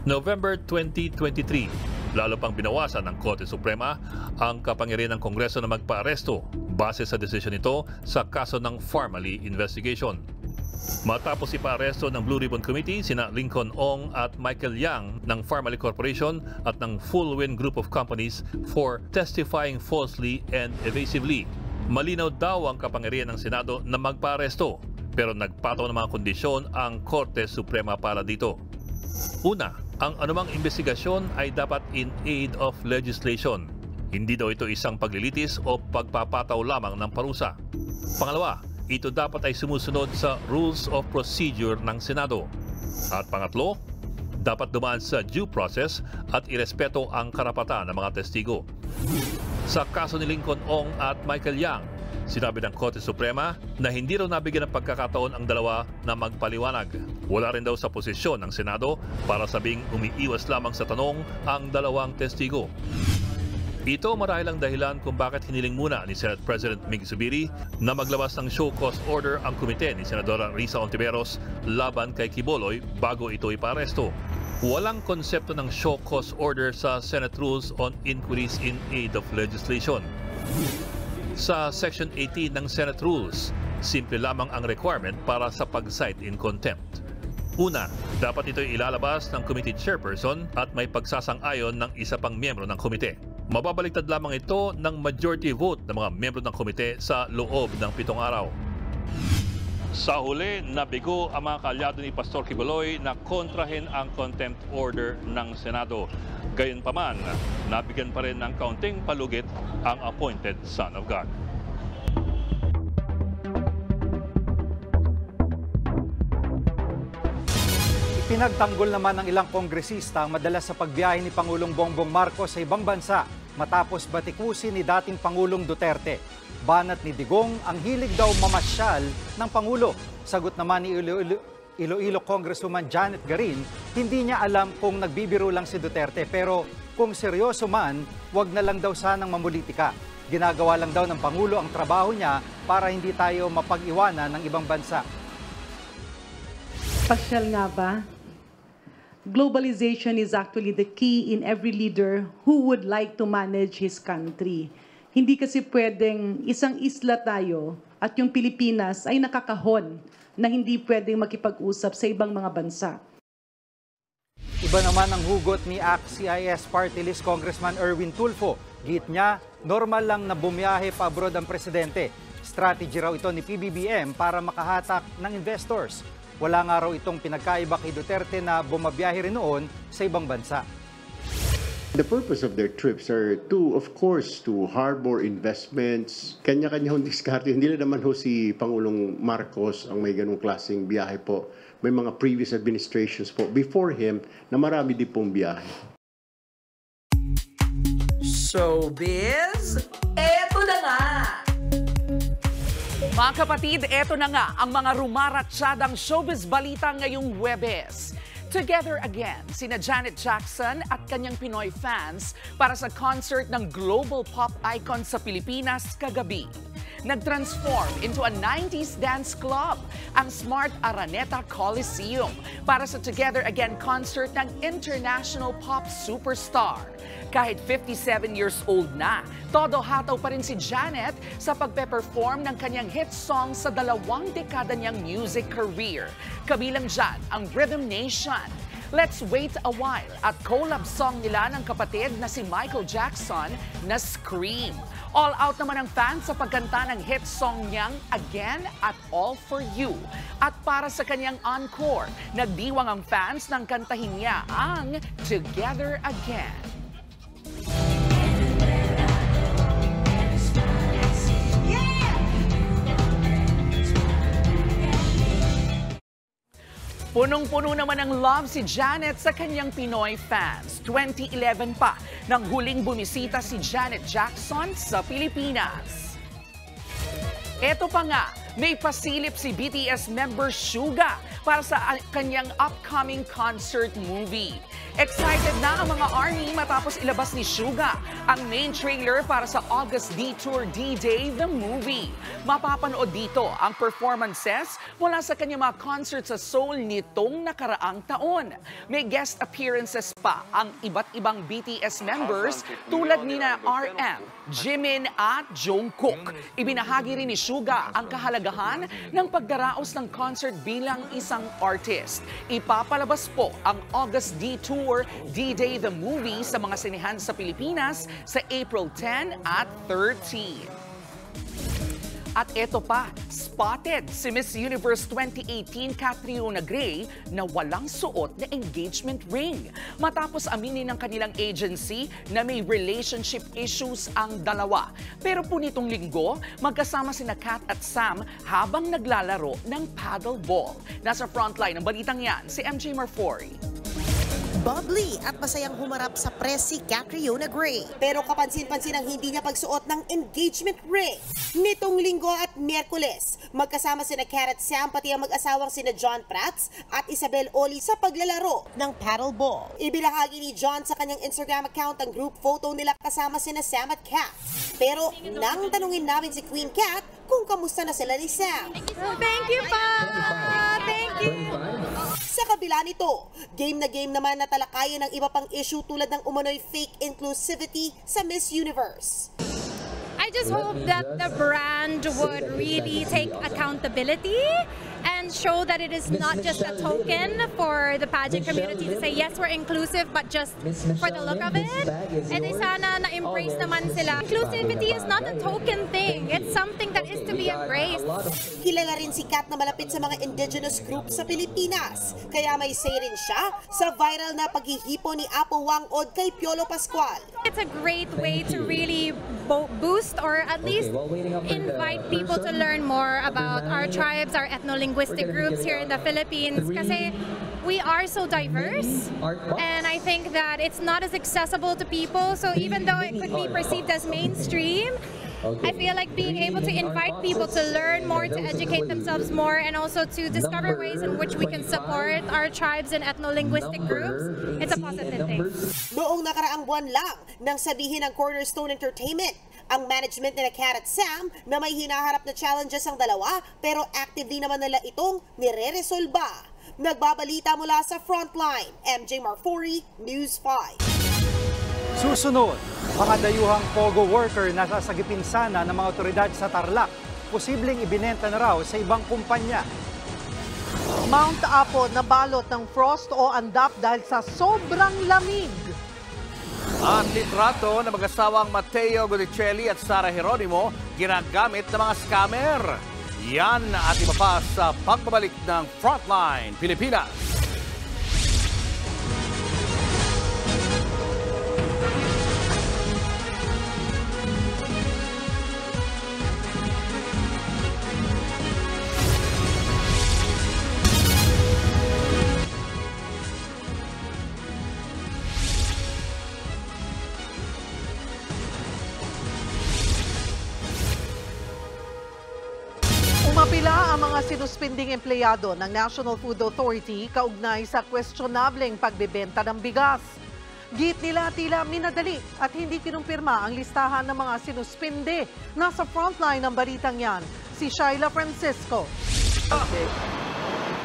November 2023, lalo pang binawasan ng Korte Suprema ang kapangyarihan ng Kongreso na magpa-aresto base sa desisyon nito sa kaso ng Farmally investigation. Matapos ipa-aresto ng Blue Ribbon Committee sina Lincoln Ong at Michael Yang ng Farmally Corporation at ng Full Wind Group of Companies for testifying falsely and evasively. Malinaw daw ang kapangyarihan ng Senado na magpa-aresto pero nagpataw ng mga kondisyon ang Korte Suprema para dito. Una, ang anumang investigasyon ay dapat in aid of legislation. Hindi daw ito isang paglilitis o pagpapataw lamang ng parusa. Pangalawa, ito dapat ay sumusunod sa Rules of Procedure ng Senado. At pangatlo, dapat dumaan sa due process at irespeto ang karapatan ng mga testigo. Sa kaso ni Lincoln Ong at Michael Yang, sinabi ng Korte Suprema na hindi raw nabigyan ng pagkakataon ang dalawa na magpaliwanag. Wala rin daw sa posisyon ng Senado para sabing umiiwas lamang sa tanong ang dalawang testigo. Ito marahil ang dahilan kung bakit hiniling muna ni Senate President Mig Zubiri na maglabas ng show cause order ang komite ni Senadora Risa Hontiveros laban kay Quiboloy bago ito iparesto. Walang konsepto ng show cause order sa Senate Rules on Inquiries in Aid of Legislation. Sa Section 18 ng Senate Rules, simple lamang ang requirement para sa pag-cite in contempt. Una, dapat ito ilalabas ng committee chairperson at may pagsasang-ayon ng isa pang miyembro ng komite. Mababaliktad lamang ito ng majority vote ng mga miyembro ng komite sa loob ng 7 araw. Sa huli, nabigo ang mga kaalyado ni Pastor Quiboloy na kontrahin ang contempt order ng Senado. Gayunpaman, nabigyan pa rin ng kaunting palugit ang appointed Son of God. Pinagtanggol naman ng ilang kongresista ang madalas sa pagbiyahe ni Pangulong Bongbong Marcos sa ibang bansa matapos batikusin ni dating Pangulong Duterte. Banat ni Digong ang hilig daw mamasyal ng Pangulo. Sagot naman ni Iloilo Congresswoman Janet Garin, hindi niya alam kung nagbibiro lang si Duterte pero kung seryoso man, wag na lang daw sanang mamulitika. Ginagawa lang daw ng Pangulo ang trabaho niya para hindi tayo mapag-iwanan ng ibang bansa. Pasyal nga ba? Globalization is actually the key in every leader who would like to manage his country. Hindi kasi pwedeng isang isla tayo at yung Pilipinas ay nakakahon na hindi pwedeng makipag-usap sa ibang mga bansa. Iba naman ang hugot ni ACT-CIS Party List Congressman Erwin Tulfo. Git niya, normal lang na bumiyahe pa abroad ang presidente. Strategy raw ito ni PBBM para makahatak ng investors. Wala nga raw itong pinagkaiba kay Duterte na bumabiyahe rin noon sa ibang bansa. The purpose of their trips are to, of course, to harbor investments. Kanya-kanya hong diskarte. Hindi na naman ho si Pangulong Marcos ang may ganung klaseng biyahe po. May mga previous administrations po before him na marami din pong biyahe. Showbiz, eto na nga! Mga kapatid, eto na nga ang mga rumaratsyadang showbiz balita ngayong Huwebes. Together again, sina Janet Jackson at kanyang Pinoy fans para sa concert ng global pop icon sa Pilipinas kagabi. Nag-transform into a 90s dance club ang Smart Araneta Coliseum para sa Together Again concert ng international pop superstar. Kahit 57 years old na, todo hataw pa rin si Janet sa pagpe-perform ng kanyang hit song sa 2 dekada niyang music career. Kabilang dyan ang Rhythm Nation. Let's Wait a While at collab song nila ng kapatid na si Michael Jackson na Scream. All out naman ang fans sa pagkanta ng hit song niyang Again at All For You. At para sa kanyang encore, nagdiwang ang fans nang kantahin niya ang Together Again. Punong-puno naman ng love si Janet sa kanyang Pinoy fans. 2011 pa nang huling bumisita si Janet Jackson sa Pilipinas. Eto pa nga, may pasilip si BTS member Suga para sa kanyang upcoming concert movie. Excited na ang mga ARMY matapos ilabas ni Suga ang main trailer para sa August D-Tour D-Day the movie. Mapapanood dito ang performances mula sa kanyang mga concert sa Seoul nitong nakaraang taon. May guest appearances pa ang iba't ibang BTS members tulad nina RM, Jimin at Jungkook. Ibinahagi rin ni Suga ang kahalagahan ng pagdaraos ng concert bilang isang artist. Ipapalabas po ang August D-Tour D-Day the movie sa mga sinehan sa Pilipinas sa April 10 at 13. At eto pa, spotted si Miss Universe 2018 Catriona Gray na walang suot na engagement ring. Matapos aminin ng kanilang agency na may relationship issues ang dalawa. Pero po nitong linggo, magkasama sina Kat at Sam habang naglalaro ng paddleball. Nasa frontline ng balitang yan, si MJ Marfori. Bubbly at masayang humarap sa press si Catriona Gray. Pero kapansin-pansin ang hindi niya pagsuot ng engagement ring. Nitong linggo at Miyerkules, magkasama sina Kat at Sam pati ang mag-asawang sina John Prats at Isabel Oli sa paglalaro ng paddleball. Ibinahagi ni John sa kanyang Instagram account ang group photo nila kasama sina Sam at Kat. Pero nang tanungin namin si Queen Kat kung kamusta na sila ni Sam. Thank you pa! Thank you! Sa kabila nito, game na game naman na talakayan ng iba pang issue tulad ng umano'y fake inclusivity sa Miss Universe. I just hope that the brand would really take accountability and show that it is not just a token for the pageant community to say, yes, we're inclusive, but just for the look of it. And sana na-embrace naman sila. Inclusivity is not a token thing. It's something that is to be embraced. Kilala rin si Kat na malapit sa mga indigenous groups sa Pilipinas. Kaya may say rin siya sa viral na paghihipo ni Apo Wang Od kay Piolo Pascual. It's a great way to really boost or at least invite people to learn more about our tribes, our ethno-linguistic groups here in the Philippines. Kasi we are so diverse, and I think that it's not as accessible to people. So even though it could be perceived as mainstream, I feel like being able to invite people to learn more, to educate themselves more, and also to discover ways in which we can support our tribes and ethno-linguistic groups, it's a positive thing. Noong nakaraang buwan lang, nang sabihin ng Cornerstone Entertainment, ang management nila Kat at Sam na may hinaharap na challenges ang dalawa, pero actively naman nila itong nire-resolba. Nagbabalita mula sa Frontline, MJ Marfori, News 5. Susunod, mga dayuhang Pogo worker na sasagipin sana ng mga otoridad sa Tarlac, posibleng ibinenta na raw sa ibang kumpanya. Mount Apo nabalot ng frost o andap dahil sa sobrang lamig. Ang litrato ng mag-asawang Mateo Godicelli at Sara Geronimo ginagamit ng mga scammer. Yan at iba pa sa pagbabalik ng Frontline Pilipinas. Umapila ang mga sinuspinding empleyado ng National Food Authority kaugnay sa questionableng pagbebenta ng bigas. Git nila tila minadali at hindi kinumpirma ang listahan ng mga sinuspinde. Nasa frontline ng balitang yan, si Shaila Francisco.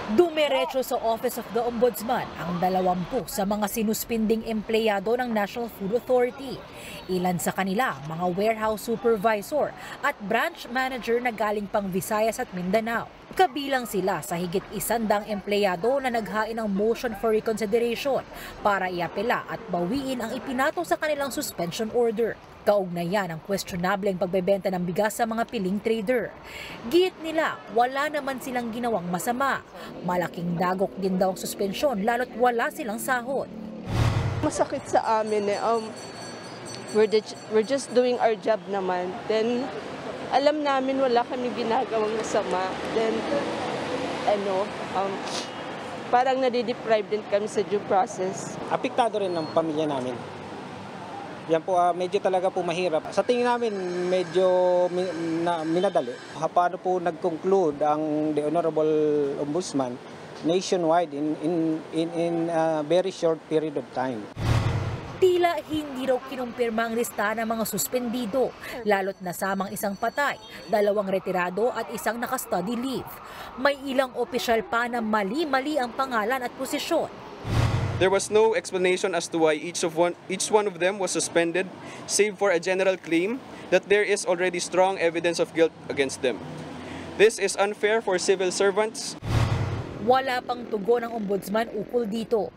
Dumiretso sa Office of the Ombudsman ang 20 sa mga sinuspinding empleyado ng National Food Authority. Ilan sa kanila, mga warehouse supervisor at branch manager na galing pang Visayas at Mindanao. Kabilang sila sa higit 100 empleyado na naghain ng motion for reconsideration para iapela at bawiin ang ipinato sa kanilang suspension order. Kaugnayan ang questionableng pagbebenta ng bigas sa mga piling trader. Giit nila, wala naman silang ginawang masama. Malaking dagok din daw ang suspensyon lalo't wala silang sahod. Masakit sa amin we're just doing our job naman. Then alam namin wala kami ginagawang masama. Then parang nadideprive din kami sa due process. Apektado rin ng pamilya namin. Yan po, medyo talaga po mahirap. Sa tingin namin, medyo minadali. Paano po nag-conclude ang the Honorable Ombudsman nationwide in a very short period of time. Tila hindi raw kinumpirma ang lista ng mga suspendido, lalo't nasamang isang patay, 2 retirado at 1 naka-study leave. May ilang opisyal pa na mali-mali ang pangalan at posisyon. There was no explanation as to why each one of them was suspended, save for a general claim that there is already strong evidence of guilt against them. This is unfair for civil servants. Wala pang tugon ng ombudsman ukol dito.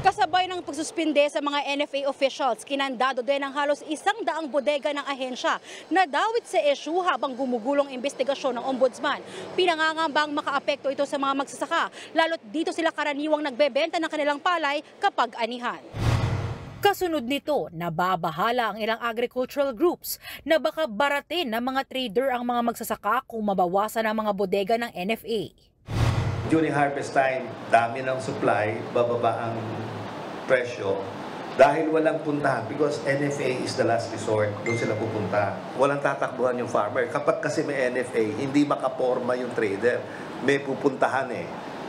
Kasabay ng pagsuspinde sa mga NFA officials, kinandado din ang halos 100 bodega ng ahensya na dawit sa issue habang gumugulong investigasyon ng ombudsman. Pinangangambang makaapekto ito sa mga magsasaka, lalo't dito sila karaniwang nagbebenta ng kanilang palay kapag anihan. Kasunod nito, nababahala ang ilang agricultural groups na baka baratin ng mga trader ang mga magsasaka kung mabawasan ang mga bodega ng NFA. During harvest time, dami ng supply, bababa ang presyo dahil walang puntahan because NFA is the last resort, doon sila pupunta. Walang tatakbuhan yung farmer. Kapag kasi may NFA, hindi makaporma yung trader. May pupuntahan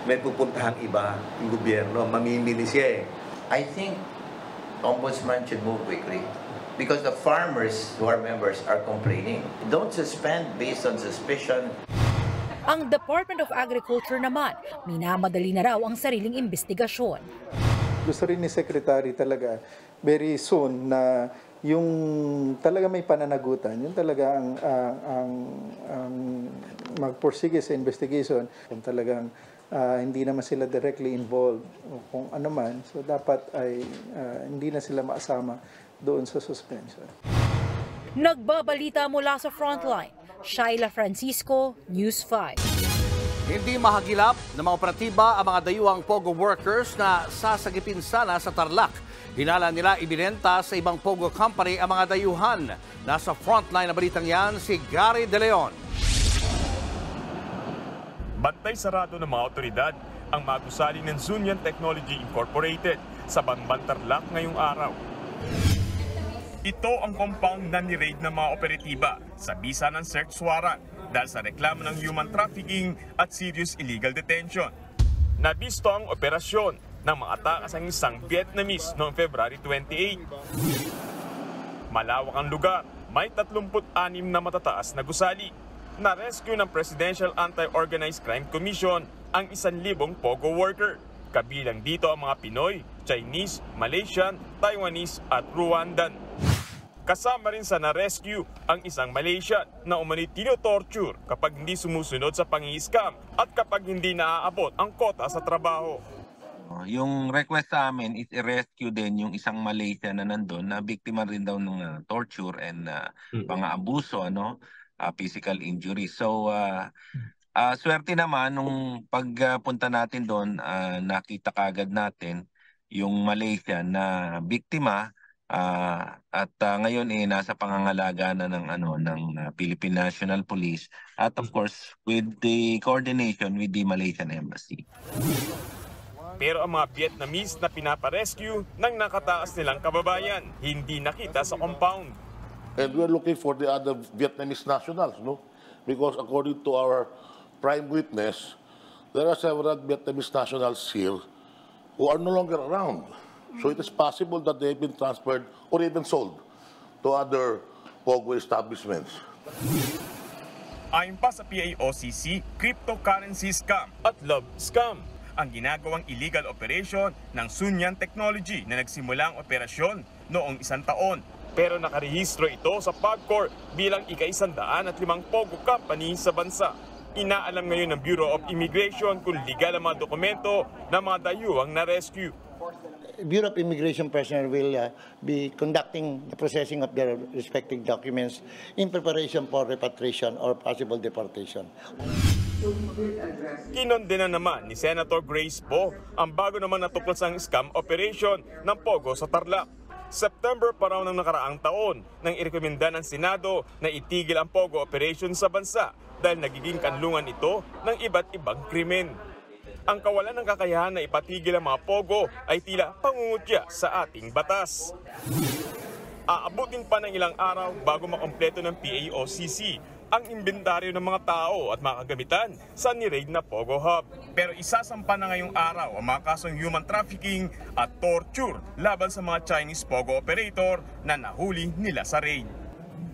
May pupuntahan iba, yung gobyerno, mamimili siya I think Ombudsman should move quickly because the farmers who are members are complaining. Don't suspend based on suspicion. Ang Department of Agriculture naman, minamadali na raw ang sariling investigasyon. Gusto rin ni Secretary talaga very soon na yung talaga may pananagutan, yung talaga ang magpursige sa investigation, kung talagang hindi naman sila directly involved o kung ano man, so dapat ay hindi na sila maasama doon sa suspension. Nagbabalita mula sa Frontline, Shaila Francisco, News 5. Hindi mahagilap ng mga operatiba ang mga dayuhang Pogo workers na sasagipin sana sa Tarlac. Hinala nila ibinenta sa ibang Pogo company ang mga dayuhan. Nasa Frontline na balitang yan si Gary De Leon. Bantay sarado ng mga otoridad ang mga gusali ng Zunian Technology Incorporated sa Banban Tarlac ngayong araw. Ito ang compound na ni-raid ng mga operatiba sa bisa ng search warrant dahil sa reklamo ng human trafficking at serious illegal detention. Nabisto ang operasyon ng mga takas ang isang Vietnamese noong February 28. Malawak ang lugar, may 36 na matataas na gusali. Na-rescue ng Presidential Anti-Organized Crime Commission ang 1,000 Pogo worker. Kabilang dito ang mga Pinoy, Chinese, Malaysian, Taiwanese at Rwandan. Kasama rin sa na-rescue ang isang Malaysian na umani tino-torture kapag hindi sumusunod sa pang-i-scam at kapag hindi naaabot ang kota sa trabaho. Yung request sa amin is i-rescue din yung isang Malaysian na nandun na biktima rin daw ng torture and pang-aabuso, physical injury. So, swerte naman nung pagpunta natin doon, nakita kagad natin yung Malaysian na biktima. At ngayon nasa pangangalaga na ng Philippine National Police at of course with the coordination with the Malaysian Embassy. Pero ang mga Vietnamese na pinaparescue ng nakataas nilang kababayan hindi nakita sa compound. And we're looking for the other Vietnamese nationals, because according to our prime witness, there are several Vietnamese nationals here who are no longer around. So it is possible that they've been transferred or even sold to other Pogo establishments. Ayon pa sa PAOCC, cryptocurrency scam at love scam ang ginagawang illegal operation ng Zunian Technology na nagsimula ang operasyon noong 1 taon. Pero nakarehistro ito sa PAGCOR bilang ika-105 Pogo company sa bansa. Inaalam ngayon ng Bureau of Immigration kung legal ang mga dokumento ng mga dayuhang na-rescue. Bureau of Immigration personnel will be conducting the processing of their respective documents in preparation for repatriation or possible deportation. Kinondena naman ni Senator Grace Poe ang bago naman natuklasang scam operation ng Pogo sa Tarlac. September pa raw ng nakaraang taon nang irekomenda ng Senado na itigil ang Pogo operation sa bansa dahil nagiging kanlungan ito ng iba't ibang krimen. Ang kawalan ng kakayahan na ipatigil ang mga Pogo ay tila pangungutya sa ating batas. Aabutin pa ng ilang araw bago makompleto ng PAOCC ang inventaryo ng mga tao at mga kagamitan sa ni-raid na Pogo Hub. Pero isasampa na ngayong araw ang mga kasong human trafficking at torture laban sa mga Chinese Pogo operator na nahuli nila sa raid.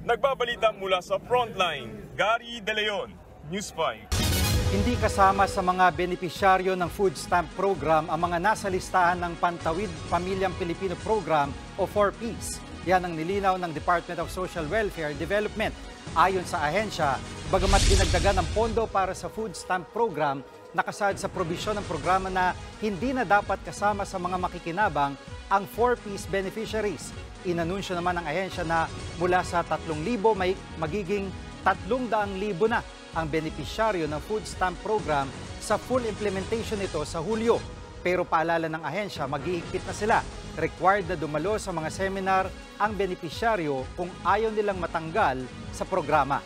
Nagbabalita mula sa Frontline, Gary De Leon, News 5. Hindi kasama sa mga benepisyaryo ng food stamp program ang mga nasa listahan ng Pantawid Pamilyang Pilipino Program o 4Ps. Yan ang nilinaw ng Department of Social Welfare Development. Ayon sa ahensya, bagamat dinagdagan ng pondo para sa food stamp program, nakasaad sa probisyon ng programa na hindi na dapat kasama sa mga makikinabang ang 4Ps beneficiaries. Inanunsyo naman ng ahensya na mula sa 3,000 may magiging 300,000 na ang benepisyaryo ng food stamp program sa full implementation nito sa Hulyo. Pero paalala ng ahensya, mag-iigpit na sila. Required na dumalo sa mga seminar ang benepisyaryo kung ayaw nilang matanggal sa programa.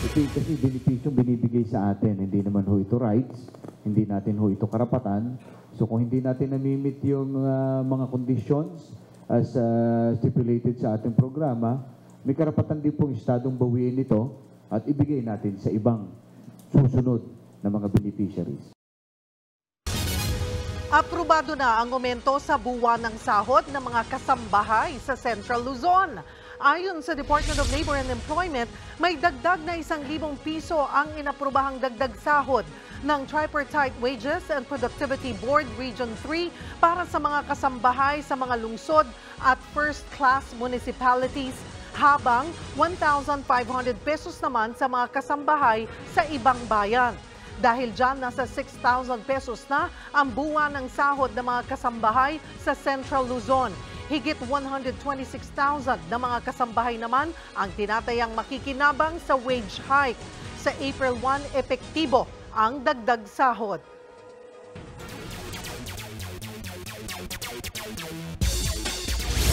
Kasi benepisyong binibigay sa atin, hindi naman ho ito rights, hindi natin ho ito karapatan. So kung hindi natin namimit yung mga conditions as stipulated sa ating programa, may karapatan din pong estadong bawiin ito at ibigay natin sa ibang susunod na mga beneficiaries. Aprobado na ang aumento sa buwan ng sahod ng mga kasambahay sa Central Luzon. Ayon sa Department of Labor and Employment, may dagdag na 1,000 piso ang inaprobahang dagdag sahod ng Tripartite Wages and Productivity Board Region 3 para sa mga kasambahay sa mga lungsod at first-class municipalities, habang 1,500 pesos naman sa mga kasambahay sa ibang bayan. Dahil dyan, nasa 6,000 pesos na ang buwan ng sahod ng mga kasambahay sa Central Luzon. Higit 126,000 na mga kasambahay naman ang tinatayang makikinabang sa wage hike. Sa April 1, epektibo ang dagdag sahod.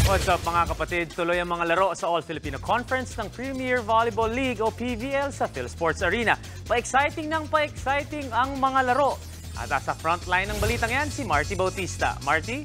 What's up mga kapatid? Tuloy ang mga laro sa All-Filipino Conference ng Premier Volleyball League o PVL sa PhilSports Arena. Pa-exciting ang mga laro. At sa frontline ng balitang yan, si Marty Bautista. Marty?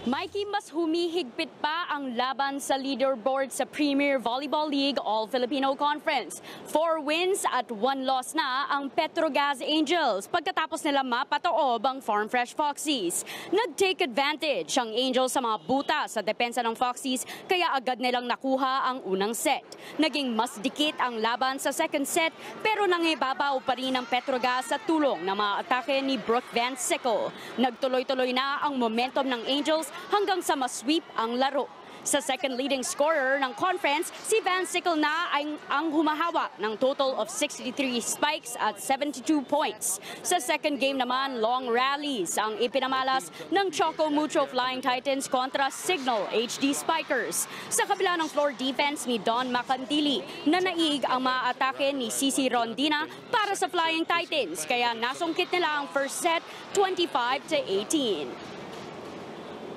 Mikey, mas humihigpit pa ang laban sa leaderboard sa Premier Volleyball League All-Filipino Conference. 4 wins at 1 loss na ang Petrogas Angels pagkatapos nila mapatoob ang Farm Fresh Foxies. Nag-take advantage ang Angels sa mga buta sa depensa ng Foxies kaya agad nilang nakuha ang unang set. Naging mas dikit ang laban sa second set pero nangibabaw pa rin ang Petrogas sa tulong ng mga atake ni Brooke Van Sickle. Nagtuloy-tuloy na ang momentum ng Angels hanggang sa masweep ang laro. Sa second leading scorer ng conference, si Van Sickle na ang humahawak ng total of 63 spikes at 72 points. Sa second game naman, long rallies ang ipinamalas ng Choco Mucho Flying Titans kontra Signal HD Spikers. Sa kabila ng floor defense ni Don Macantili, nanaig ang mga atake ni Cici Rondina para sa Flying Titans, kaya nasungkit nila ang first set 25-18.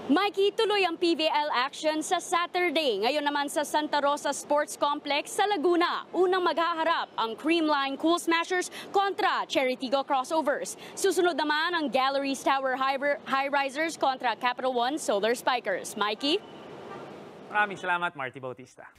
Mikey, tuloy ang PVL action sa Saturday. Ngayon naman sa Santa Rosa Sports Complex sa Laguna. Unang maghaharap ang Creamline Cool Smashers kontra Cheritigo Crossovers. Susunod naman ang Galleries Tower High Risers kontra Capital One Solar Spikers. Mikey? Maraming salamat, Marty Bautista.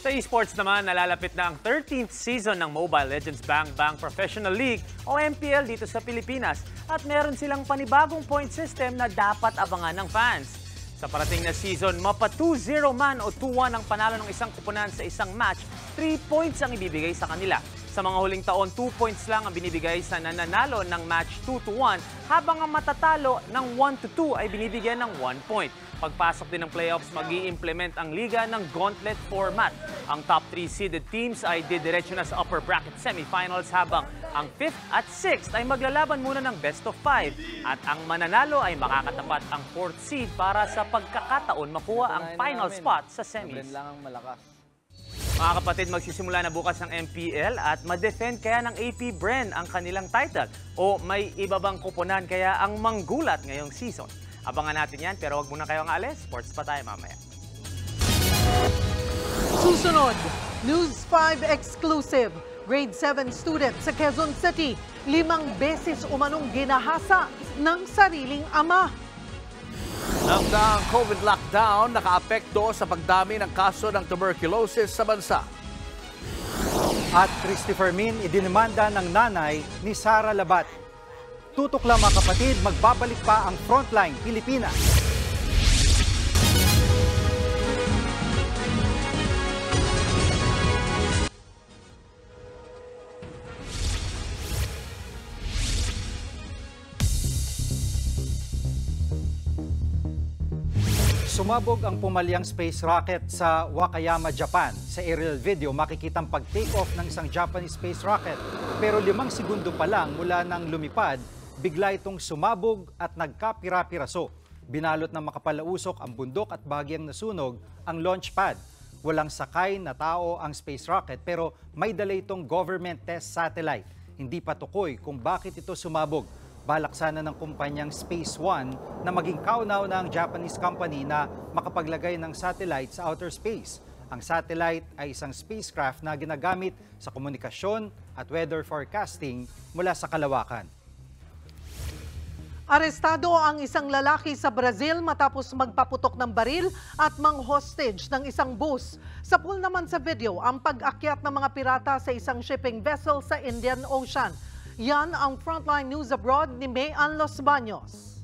Sa esports naman, nalalapit na ang 13th season ng Mobile Legends Bang Bang Professional League o MPL dito sa Pilipinas at meron silang panibagong point system na dapat abangan ng fans. Sa parating na season, mapa 2-0 man o 2-1 ang panalo ng isang kupunan sa isang match, 3 points ang ibibigay sa kanila. Sa mga huling taon, 2 points lang ang binibigay sa nananalo ng match 2-1, habang ang matatalo ng 1-2 ay binibigyan ng 1 point. Pagpasok din ng playoffs, mag-i-implement ang liga ng gauntlet format. Ang top 3 seeded teams ay didiretso na sa upper bracket semifinals, habang ang 5th at 6th ay maglalaban muna ng best of 5. At ang mananalo ay makakatapat ang 4th seed para sa pagkakataon makuha ang final spot sa semis. Mga kapatid, magsisimula na bukas ang MPL at ma-defend kaya ng AP Bren ang kanilang title, o may iba bang kuponan kaya ang manggulat ngayong season? Abangan natin yan, pero wag muna kayong alis. Sports pa tayo mamaya. Susunod, News 5 exclusive. Grade 7 student sa Quezon City, 5 beses umanong ginahasa ng sariling ama. Ang COVID lockdown nakaapekto sa pagdami ng kaso ng tuberculosis sa bansa. At Christopher Min idinimanda ng nanay ni Sara Labat. Tutok lang mga kapatid, magbabalik pa ang Frontline Pilipinas. Sumabog ang pumalyang space rocket sa Wakayama, Japan. Sa aerial video, makikitang pag-take off ng isang Japanese space rocket. Pero 5 segundo pa lang mula nang lumipad, bigla itong sumabog at nagkapira-piraso. Binalot ng makapalausok ang bundok at bahagyang nasunog ang launch pad. Walang sakay na tao ang space rocket, pero may dala itong government test satellite. Hindi pa tukoy kung bakit ito sumabog. Balak sana ng kumpanyang Space One na maging kauna-una ang Japanese company na makapaglagay ng satellite sa outer space. Ang satellite ay isang spacecraft na ginagamit sa komunikasyon at weather forecasting mula sa kalawakan. Arestado ang isang lalaki sa Brazil matapos magpaputok ng baril at mang-hostage ng isang bus. Sa pool naman sa video, ang pag-akyat ng mga pirata sa isang shipping vessel sa Indian Ocean. Yan ang Frontline News Abroad ni Mayan Los Baños.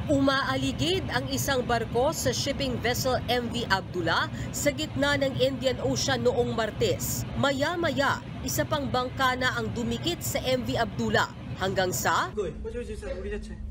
Umaaligid ang isang barko sa shipping vessel MV Abdullah sa gitna ng Indian Ocean noong Martes. Maya-maya, isa pang bangka na ang dumikit sa MV Abdullah. Hanggang sa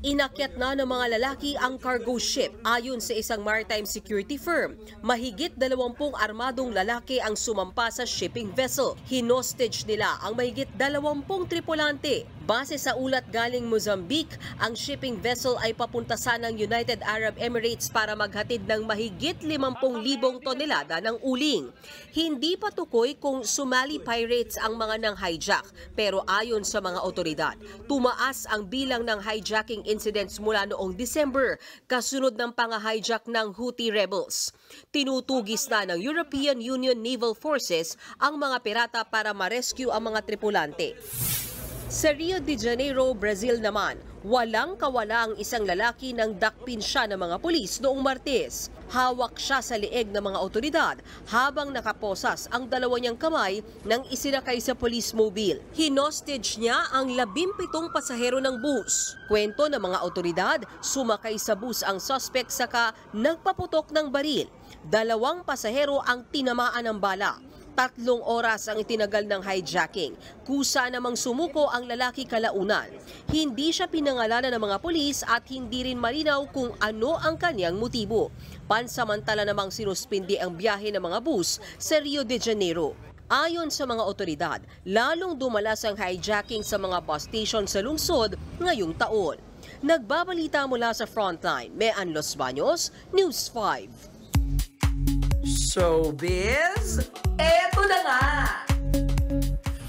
inakyat na ng mga lalaki ang cargo ship. Ayon sa isang maritime security firm, mahigit 20 armadong lalaki ang sumampa sa shipping vessel. Hinostage nila ang mahigit 20 tripulante. Base sa ulat galing Mozambique, ang shipping vessel ay papunta sana ng United Arab Emirates para maghatid ng mahigit 50,000 tonelada ng uling. Hindi pa tukoy kung Somali pirates ang mga nang hijack, pero ayon sa mga otoridad, tumaas ang bilang ng hijacking incidents mula noong December, kasunod ng pang-hijack ng Houthi rebels. Tinutugis na ng European Union Naval Forces ang mga pirata para ma-rescue ang mga tripulante. Sa Rio de Janeiro, Brazil naman, walang kawala ang isang lalaki nang dakpin siya ng mga pulis noong Martes. Hawak siya sa leeg ng mga otoridad habang nakaposas ang 2 niyang kamay nang isinakay sa police mobile. Hinostage niya ang 17 pasahero ng bus. Kwento ng mga otoridad, sumakay sa bus ang suspect saka nagpaputok ng baril. 2 pasahero ang tinamaan ng bala. 3 oras ang itinagal ng hijacking. Kusa namang sumuko ang lalaki kalaunan. Hindi siya pinangalanan ng mga pulis at hindi rin malinaw kung ano ang kanyang motibo. Pansamantala namang sinuspindi ang biyahe ng mga bus sa Rio de Janeiro. Ayon sa mga otoridad, lalong dumalas ang hijacking sa mga bus station sa lungsod ngayong taon. Nagbabalita mula sa Frontline, Mayan Los Baños, News 5. Showbiz, eto na nga!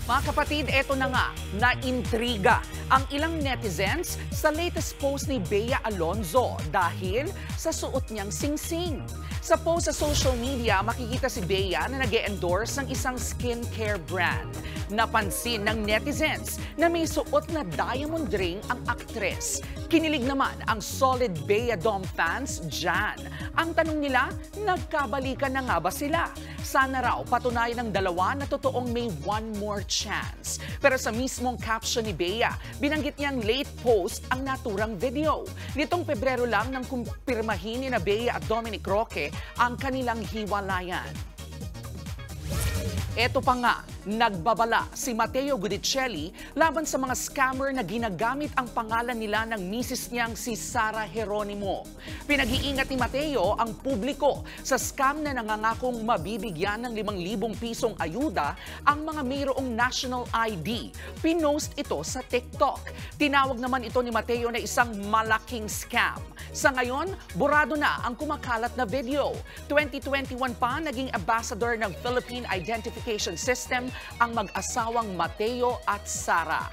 Mga kapatid, eto na nga, na-intriga ang ilang netizens sa latest post ni Bea Alonzo dahil sa suot niyang singsing. Sa post sa social media, makikita si Bea na nag-endorse ng isang skincare brand. Napansin ng netizens na may suot na diamond ring ang aktres. Kinilig naman ang solid Bea Dom fans dyan. Ang tanong nila, nagkabalikan na nga ba sila? Sana raw patunayan ng dalawa na totoong may one more chance. Pero sa mismong caption ni Bea, binanggit niyang late post ang naturang video. Nitong Pebrero lang nang kumpirmahin ni na Bea at Dominic Roque ang kanilang hiwalayan. Eto pa nga, Nagbabala si Matteo Gudicelli laban sa mga scammer na ginagamit ang pangalan nila ng misis niyang si Sara Geronimo. Pinag-iingat ni Matteo ang publiko sa scam na nangangakong mabibigyan ng 5,000 pisong ayuda ang mga mayroong national ID. Pinost ito sa TikTok. Tinawag naman ito ni Matteo na isang malaking scam. Sa ngayon, burado na ang kumakalat na video. 2021 pa naging ambassador ng Philippine Identification System ang mag-asawang Matteo at Sara.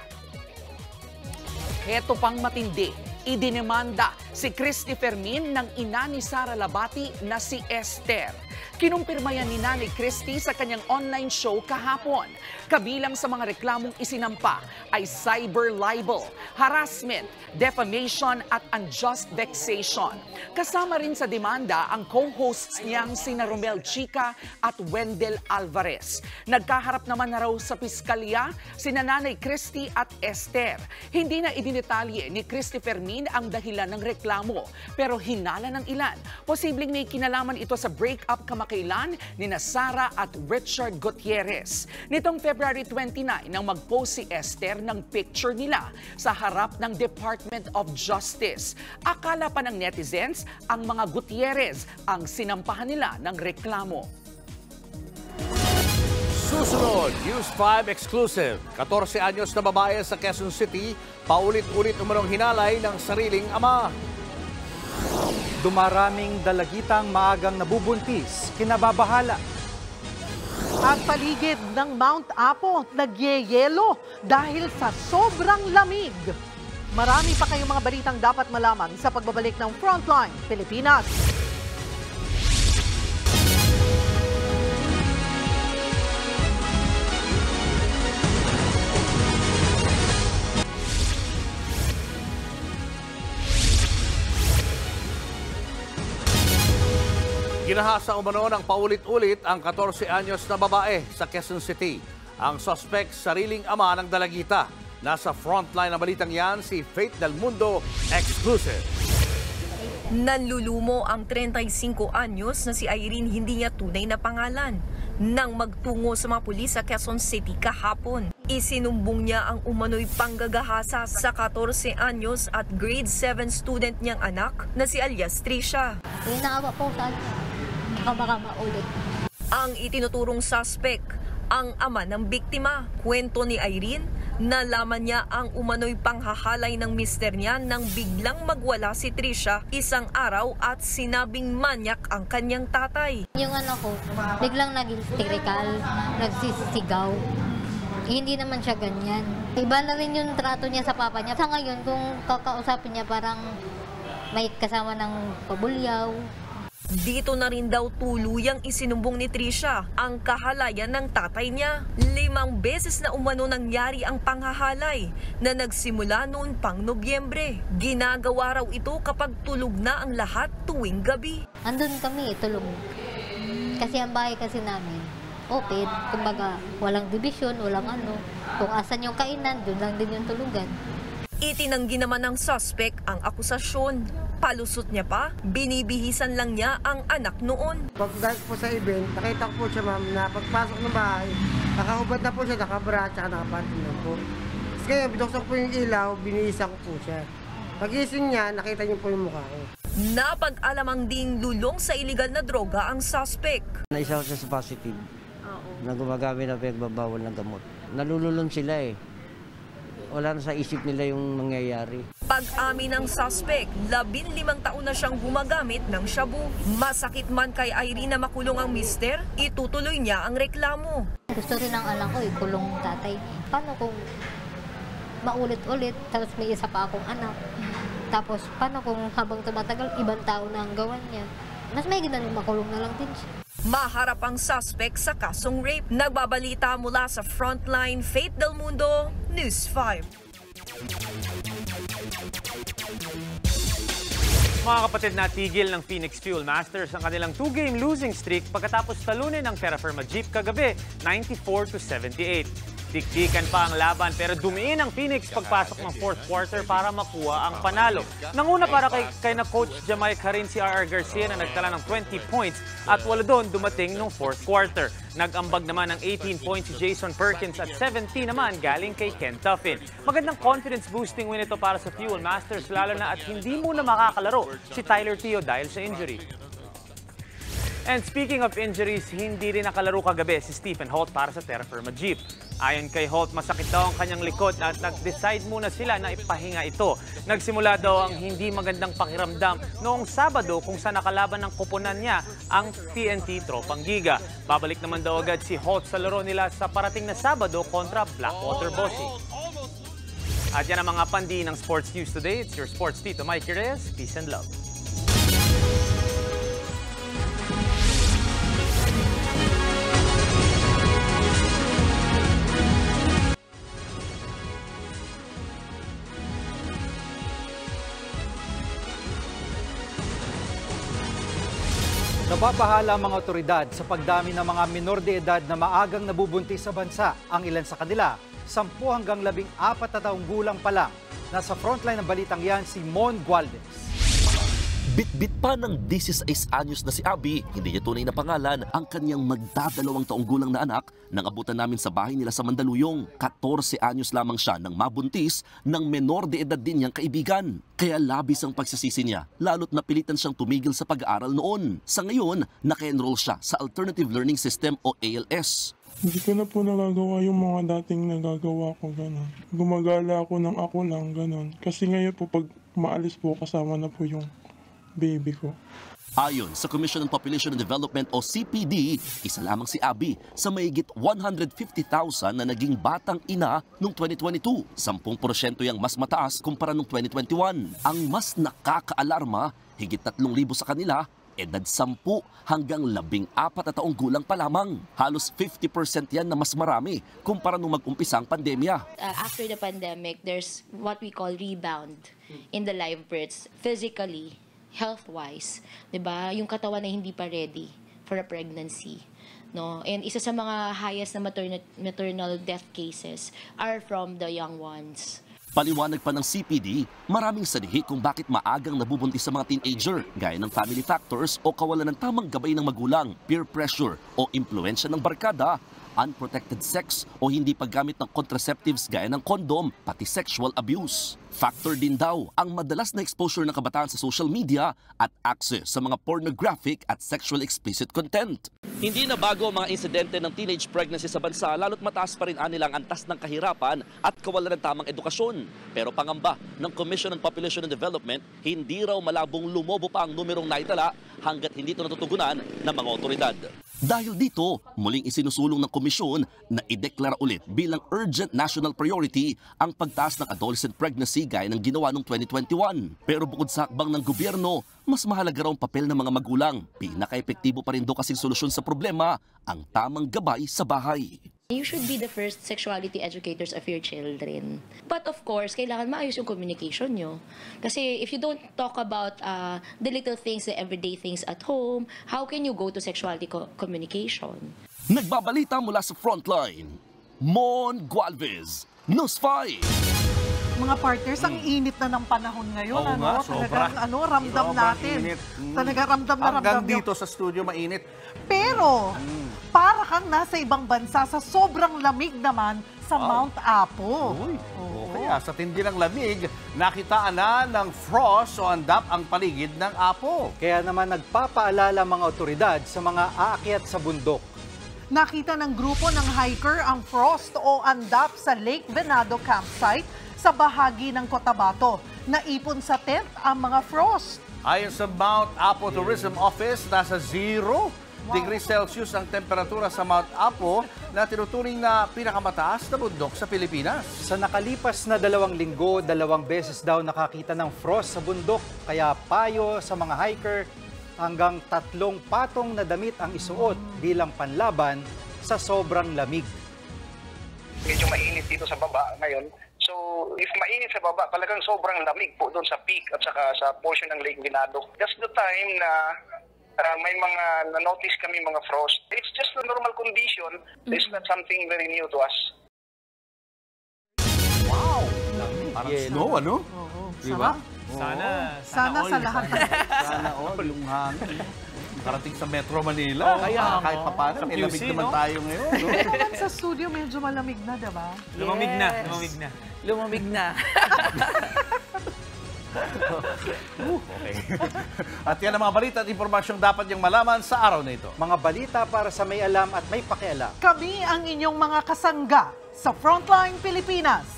Heto pang matindi, idinemanda si Christy Fermin ng ina ni Sara Labati na si Esther. Kinumpirma yan ni Nanay Christy sa kanyang online show kahapon. Kabilang sa mga reklamong isinampa ay cyber libel, harassment, defamation at unjust vexation. Kasama rin sa demanda ang co-hosts niyang sina Romel Chica at Wendell Alvarez. Nagkaharap naman na raw sa piskalya sina Nanay Christy at Esther. Hindi na idinetalye ni Christy Fermin ang dahilan ng reklamo, pero hinala ng ilan. Posibleng may kinalaman ito sa breakup kamakailan ni Sara at Richard Gutierrez. Nitong February 29 nang mag-post si Esther ng picture nila sa harap ng Department of Justice. Akala pa ng netizens ang mga Gutierrez ang sinampahan nila ng reklamo. Susunod, News 5 exclusive. 14 anyos na babae sa Quezon City, paulit-ulit umanong hinalay ng sariling ama. Dumaraming dalagitang maagang nabubuntis, kinababahala. Ang paligid ng Mount Apo nagyeyelo dahil sa sobrang lamig. Marami pa kayong mga balitang dapat malaman sa pagbabalik ng Frontline Pilipinas. Ginahasa umano ng paulit-ulit ang 14 anyos na babae sa Quezon City. Ang suspect, sariling ama ng dalagita. Nasa frontline ng balitang yan si Faith Del Mundo, exclusive. Nanlulumo ang 35 anyos na si Irene, hindi niya tunay na pangalan. Nang magtungo sa mga pulis sa Quezon City kahapon, isinumbong niya ang umano'y panggagahasa sa 14 anyos at grade 7 student niyang anak na si alias Trisha. Naawa po sa baka maulit. Ang itinuturong suspect, ang ama ng biktima. Kwento ni Irene, nalaman niya ang umano'y panghahalay ng mister niya nang biglang magwala si Trisha isang araw at sinabing manyak ang kanyang tatay. Yung anak ko, biglang naging hysterical, nagsisigaw. Hindi naman siya ganyan. Iba na rin yung trato niya sa papa niya. Sa ngayon, kung kakausapin niya, parang may kasama ng pabulyaw. Dito na rin daw tuluyang isinumbong ni Trisha ang kahalayan ng tatay niya. 5 beses na umano nangyari ang panghahalay na nagsimula noon pang Nobyembre. Ginagawa raw ito kapag tulog na ang lahat tuwing gabi. Andun kami, tulog. Kasi ang bahay kasi namin, open. Kumbaga, walang division, walang ano. Kung asan yung kainan, doon lang din yung tulugan. Itinanggi naman ng suspect ang akusasyon. Palusot niya pa, binibihisan lang niya ang anak noon. Pagdating po sa event, nakita ko po siya ma'am na pagpasok ng bahay, nakahubad na po siya, nakabra at saka nakapantin na po. Kaya binuksan po yung ilaw, binihisan ko po siya. Pag-ising niya, nakita niyo po yung mukha ko. Napag-alamang ding lulong sa iligal na droga ang suspect. Naisa ko siya sa positive na gumagamit na pinagbabawal ng gamot. Nalululong sila eh. Wala na sa isip nila yung mangyayari. Pag-amin ng suspect, 15 taon na siyang gumagamit ng shabu. Masakit man kay Irene na makulong ang mister, itutuloy niya ang reklamo. Gusto rin ng anak ko, ikulong tatay. Paano kung maulit-ulit, tapos may isa pa akong anak? Tapos paano kung habang tumatagal, ibang tao na ang gawan niya? Mas may ganda makulong na lang din siya. Maharap ang suspect sa kasong rape. Nagbabalita mula sa Frontline, Faith Del Mundo, News 5. Mga kapatid, natigil ng Phoenix Fuel Masters ang kanilang 2-game losing streak pagkatapos talunin ng Terra Firma Jeep kagabi, 94-78. Dikdikan pa ang laban pero dumiin ang Phoenix pagpasok ng fourth quarter para makuha ang panalo. Nanguna para kay na Coach Jamaica rin si R.R. Garcia na nagtala ng 20 points at wala doon dumating ng fourth quarter. Nag-ambag naman ng 18 points si Jason Perkins at 17 naman galing kay Ken Tuffin. Magandang confidence-boosting win ito para sa Fuel Masters, lalo na at hindi muna makakalaro si Tyler Teo dahil sa injury. And speaking of injuries, hindi rin nakalaro kagabi si Stephen Holt para sa Terra Firma Jeep. Ayon kay Holt, masakit daw ang kanyang likod at nag-decide muna sila na ipahinga ito. Nagsimula daw ang hindi magandang pakiramdam noong Sabado kung saan nakalaban ng koponan niya ang TNT Tropang Giga. Babalik naman daw agad si Holt sa laro nila sa parating na Sabado kontra Blackwater Bossing. At yan ang mga pandi ng Sports News Today. It's your Sports Tito Mike Reyes. Peace and love. Nababahala ang mga otoridad sa pagdami ng mga minor de edad na maagang nabubuntis sa bansa. Ang ilan sa kanila, 10 hanggang 14 na taong gulang pa lang. Nasa frontline ng balitang yan si Mon Gualvez. Bit-bit pa ng 16 anyos na si Abby, hindi niya tunay na pangalan, ang kanyang magdadalawang taong gulang na anak nang abutan namin sa bahay nila sa Mandaluyong. 14 anyos lamang siya nang mabuntis ng menor de edad din niyang kaibigan. Kaya labis ang pagsisisi niya, lalo't napilitan siyang tumigil sa pag-aaral noon. Sa ngayon, naka-enroll siya sa Alternative Learning System o ALS. Hindi ko na po nagagawa yung mga dating nagagawa ko, gano'n. Gumagala ako ng ako lang, gano'n. Kasi ngayon po, pag maalis po, kasama na po yung baby ko. Ayon sa Commission on Population and Development o CPD, isa lamang si Abby sa mahigit 150,000 na naging batang ina noong 2022. 10% yang mas mataas kumpara noong 2021. Ang mas nakakaalarma, higit 3,000 sa kanila, edad 10 hanggang 14 na taong gulang pa lamang. Halos 50% yan na mas marami kumpara nung mag-umpisa ang pandemya. After the pandemic, there's what we call rebound in the live births, physically, health-wise, 'di ba? Yung katawan na hindi pa ready for a pregnancy, no? And isa sa mga highest na maternal death cases are from the young ones. Paliwanag pa ng CPD, maraming sanhi kung bakit maagang nabubuntis sa mga teenager, gaya ng family factors o kawalan ng tamang gabay ng magulang, peer pressure o impluensya ng barkada, unprotected sex o hindi paggamit ng contraceptives gaya ng kondom, pati sexual abuse. Factor din daw ang madalas na exposure ng kabataan sa social media at access sa mga pornographic at sexual explicit content. Hindi na bago ang mga insidente ng teenage pregnancy sa bansa, lalo't mataas pa rin anilang antas ng kahirapan at kawalan ng tamang edukasyon. Pero pangamba ng Commission on Population and Development, hindi raw malabong lumobo pa ang numerong naitala hanggat hindi ito natutugunan ng mga otoridad. Dahil dito, muling isinusulong ng komisyon na ideklara ulit bilang urgent national priority ang pagtaas ng adolescent pregnancy gaya ng ginawa noong 2021. Pero bukod sa hakbang ng gobyerno, mas mahalaga raw ang papel ng mga magulang. Pinaka-epektibo pa rin daw kasing solusyon sa problema ang tamang gabay sa bahay. You should be the first sexuality educators of your children. But of course, kailangan maayos yung communication nyo. Kasi if you don't talk about the little things, the everyday things at home, how can you go to sexuality communication? Nagbabalita mula sa frontline, Mon Gualvez, News 5. Mga partners, ang init na ng panahon ngayon. Oo nga, sobra. Talagang ramdam natin. Talaga ramdam na ramdam. Hanggang dito sa studio mainit. Pero, para kang nasa ibang bansa sa sobrang lamig naman sa Mount Apo. Kaya sa tindi ng lamig, nakitaan na ng frost o andap ang paligid ng Apo. Kaya naman nagpapaalala mga otoridad sa mga aakyat sa bundok. Nakita ng grupo ng hiker ang frost o andap sa Lake Venado campsite sa bahagi ng Cotabato. Naipon sa tent ang mga frost. Ayon sa Mount Apo Tourism Office, nasa 0 degrees Celsius ang temperatura sa Mount Apo na tinuturing na pinakamataas na bundok sa Pilipinas. Sa nakalipas na 2 linggo, 2 beses daw nakakita ng frost sa bundok. Kaya payo sa mga hiker, hanggang 3 patong na damit ang isuot bilang panlaban sa sobrang lamig. Medyo mainit dito sa baba ngayon. So, if mainit sa baba, talagang sobrang lamig po doon sa peak at saka sa portion ng Lake Venado. That's the time na may mga na-notice kami mga frost. It's just a normal condition. It's not something very new to us. Wow! Parang snow, ano? Oo, diba? sarap. Sana Sana all. sa lahat. Sana all, yung hangin. Karating sa Metro Manila. Kaya kahit pa paano, may lamig naman tayo ngayon. Pero naman sa studio, medyo malamig na, diba? Lumamig na. Lumamig na. Okay. At yan ang mga balita at impormasyong dapat niyang malaman sa araw na ito. Mga balita para sa may alam at may pakialam. Kami ang inyong mga kasangga sa Frontline Pilipinas.